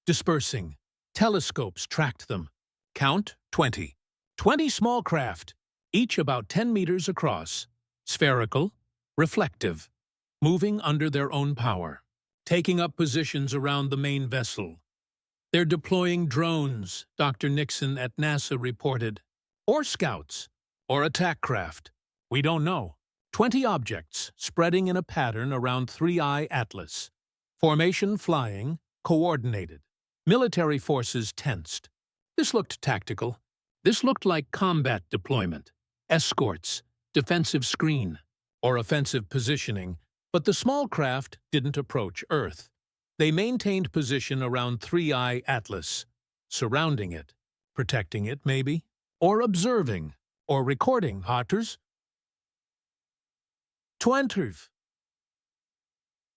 Speaker 1: dispersing. Telescopes tracked them. Count 20. 20 small craft, each about 10 meters across, spherical, reflective, moving under their own power, taking up positions around the main vessel. They're deploying drones, Dr. Nixon at NASA reported, or scouts, or attack craft. We don't know. 20 objects spreading in a pattern around 3I Atlas. Formation flying, coordinated. Military forces tensed. This looked tactical. This looked like combat deployment, escorts, defensive screen, or offensive positioning, but the small craft didn't approach Earth. They maintained position around 3I Atlas, surrounding it, protecting it maybe, or observing, or recording, Hatters. 20.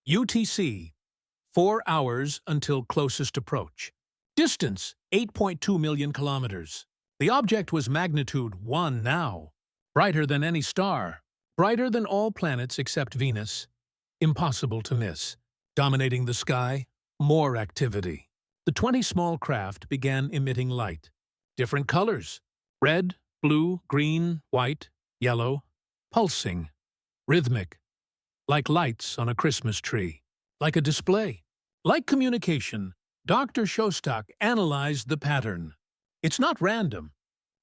Speaker 1: UTC, 4 hours until closest approach. Distance, 8.2 million kilometers. The object was magnitude 1 now, brighter than any star, brighter than all planets except Venus. Impossible to miss. Dominating the sky, more activity. The 20 small craft began emitting light. Different colors. Red, blue, green, white, yellow. Pulsing. rhythmic, like lights on a Christmas tree, like a display. Like communication, Dr. Shostak analyzed the pattern. It's not random.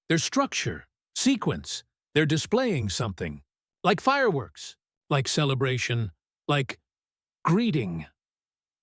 Speaker 1: There's structure, sequence. They're displaying something. Like fireworks, like celebration, like greeting.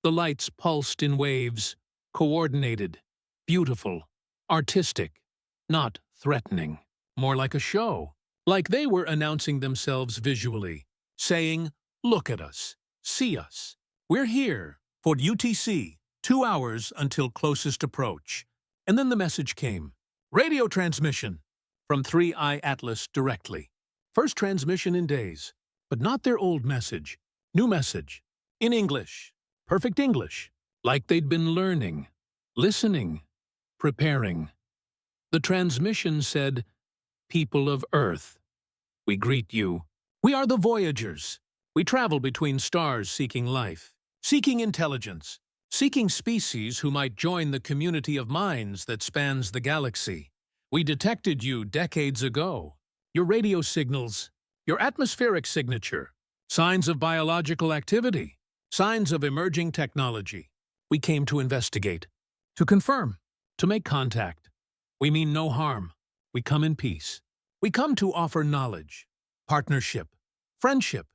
Speaker 1: The lights pulsed in waves, coordinated, beautiful, artistic, not threatening. More like a show. Like they were announcing themselves visually, saying, "Look at us, see us. We're here for UTC, 2 hours until closest approach." And then the message came. Radio transmission from 3i Atlas directly. First transmission in days, but not their old message. New message. In English. Perfect English. Like they'd been learning, listening, preparing. The transmission said, "People of Earth, we greet you. We are the Voyagers. We travel between stars seeking life, seeking intelligence, seeking species who might join the community of minds that spans the galaxy. We detected you decades ago. Your radio signals, your atmospheric signature, signs of biological activity, signs of emerging technology. We came to investigate, to confirm, to make contact. We mean no harm. We come in peace. We come to offer knowledge, partnership, friendship.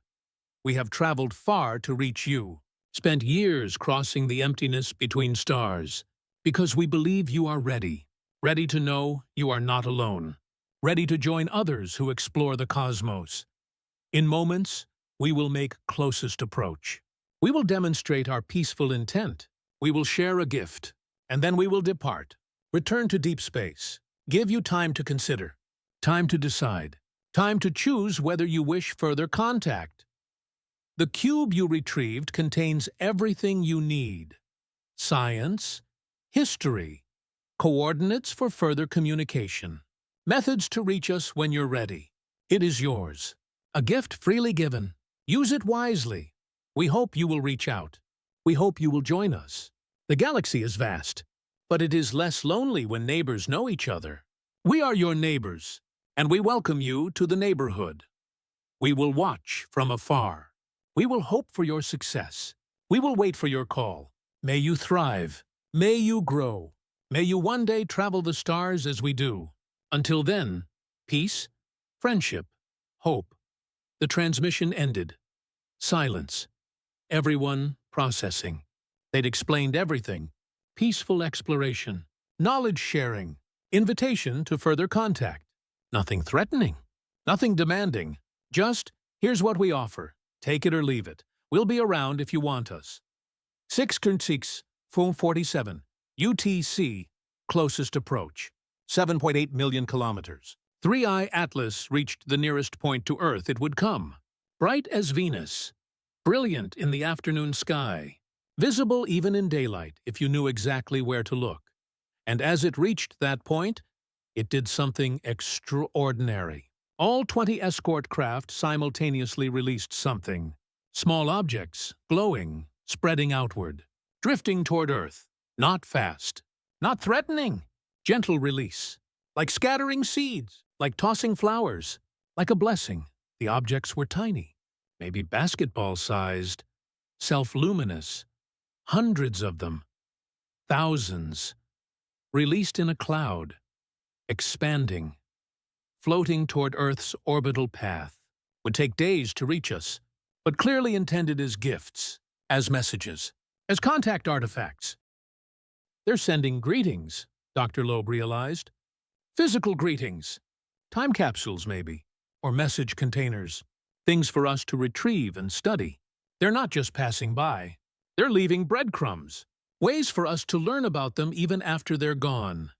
Speaker 1: We have traveled far to reach you, spent years crossing the emptiness between stars, because we believe you are ready, ready to know you are not alone, ready to join others who explore the cosmos. In moments, we will make closest approach. We will demonstrate our peaceful intent. We will share a gift, and then we will depart. Return to deep space. Give you time to consider, time to decide, time to choose whether you wish further contact. The cube you retrieved contains everything you need. Science, history, coordinates for further communication, methods to reach us when you're ready. It is yours. A gift freely given. Use it wisely. We hope you will reach out. We hope you will join us. The galaxy is vast, but it is less lonely when neighbors know each other. We are your neighbors, and we welcome you to the neighborhood. We will watch from afar. We will hope for your success. We will wait for your call. May you thrive. May you grow. May you one day travel the stars as we do. Until then, peace, friendship, hope. The transmission ended. Silence. Everyone processing. They'd explained everything. Peaceful exploration. Knowledge sharing. Invitation to further contact. Nothing threatening. Nothing demanding. Just, here's what we offer. Take it or leave it. We'll be around if you want us. 6 47. UTC, closest approach. 7.8 million kilometers. 3i Atlas reached the nearest point to Earth it would come. Bright as Venus. Brilliant in the afternoon sky. Visible even in daylight if you knew exactly where to look. And as it reached that point, it did something extraordinary. All 20 escort craft simultaneously released something. Small objects, glowing, spreading outward, drifting toward Earth. Not fast, not threatening. Gentle release. Like scattering seeds, like tossing flowers, like a blessing. The objects were tiny, maybe basketball-sized, self-luminous. Hundreds of them. Thousands. Released in a cloud. Expanding. Floating toward Earth's orbital path. Would take days to reach us, but clearly intended as gifts, as messages, as contact artifacts. They're sending greetings, Dr. Loeb realized. Physical greetings. Time capsules, maybe, or message containers. Things for us to retrieve and study. They're not just passing by. They're leaving breadcrumbs. Ways for us to learn about them even after they're gone.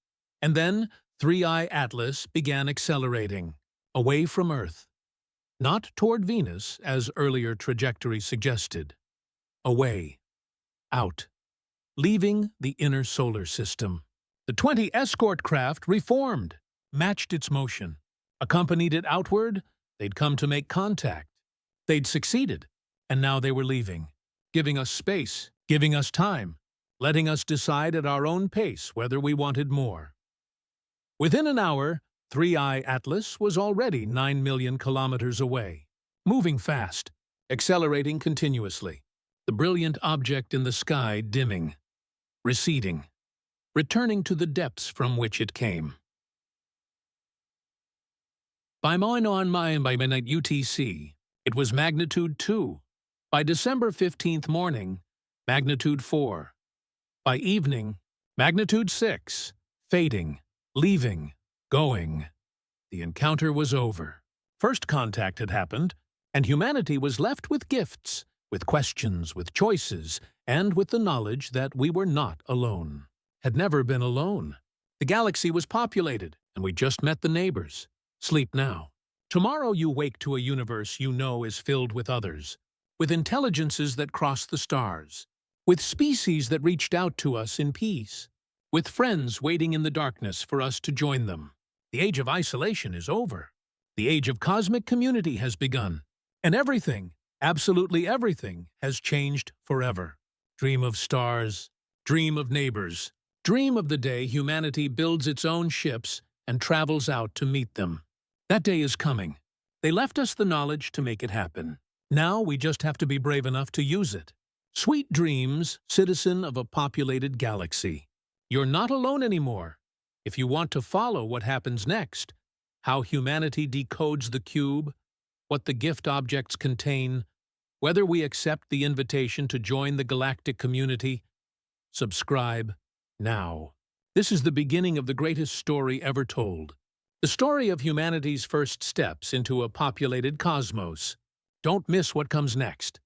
Speaker 1: And then 3i Atlas began accelerating, away from Earth. Not toward Venus, as earlier trajectory suggested. Away. Out. Leaving the inner solar system. The 20 escort craft reformed, matched its motion. Accompanied it outward, they'd come to make contact. They'd succeeded, and now they were leaving, giving us space, giving us time, letting us decide at our own pace whether we wanted more. Within an hour, 3i Atlas was already 9 million kilometers away. moving fast, accelerating continuously. The brilliant object in the sky dimming, receding, returning to the depths from which it came. By midnight UTC, it was magnitude 2. By December 15th morning, magnitude 4. By evening, magnitude 6, fading, leaving, going. The encounter was over. First contact had happened, and humanity was left with gifts, with questions, with choices, and with the knowledge that we were not alone. Had never been alone. The galaxy was populated, and we just met the neighbors. Sleep now. Tomorrow you wake to a universe you know is filled with others, with intelligences that cross the stars, with species that reached out to us in peace, with friends waiting in the darkness for us to join them. The age of isolation is over. The age of cosmic community has begun. And everything, absolutely everything, has changed forever. Dream of stars, dream of neighbors, dream of the day humanity builds its own ships and travels out to meet them. That day is coming. They left us the knowledge to make it happen. Now we just have to be brave enough to use it. Sweet dreams, citizen of a populated galaxy. You're not alone anymore. If you want to follow what happens next, how humanity decodes the cube, what the gift objects contain, whether we accept the invitation to join the galactic community, subscribe now. This is the beginning of the greatest story ever told. The story of humanity's first steps into a populated cosmos. Don't miss what comes next.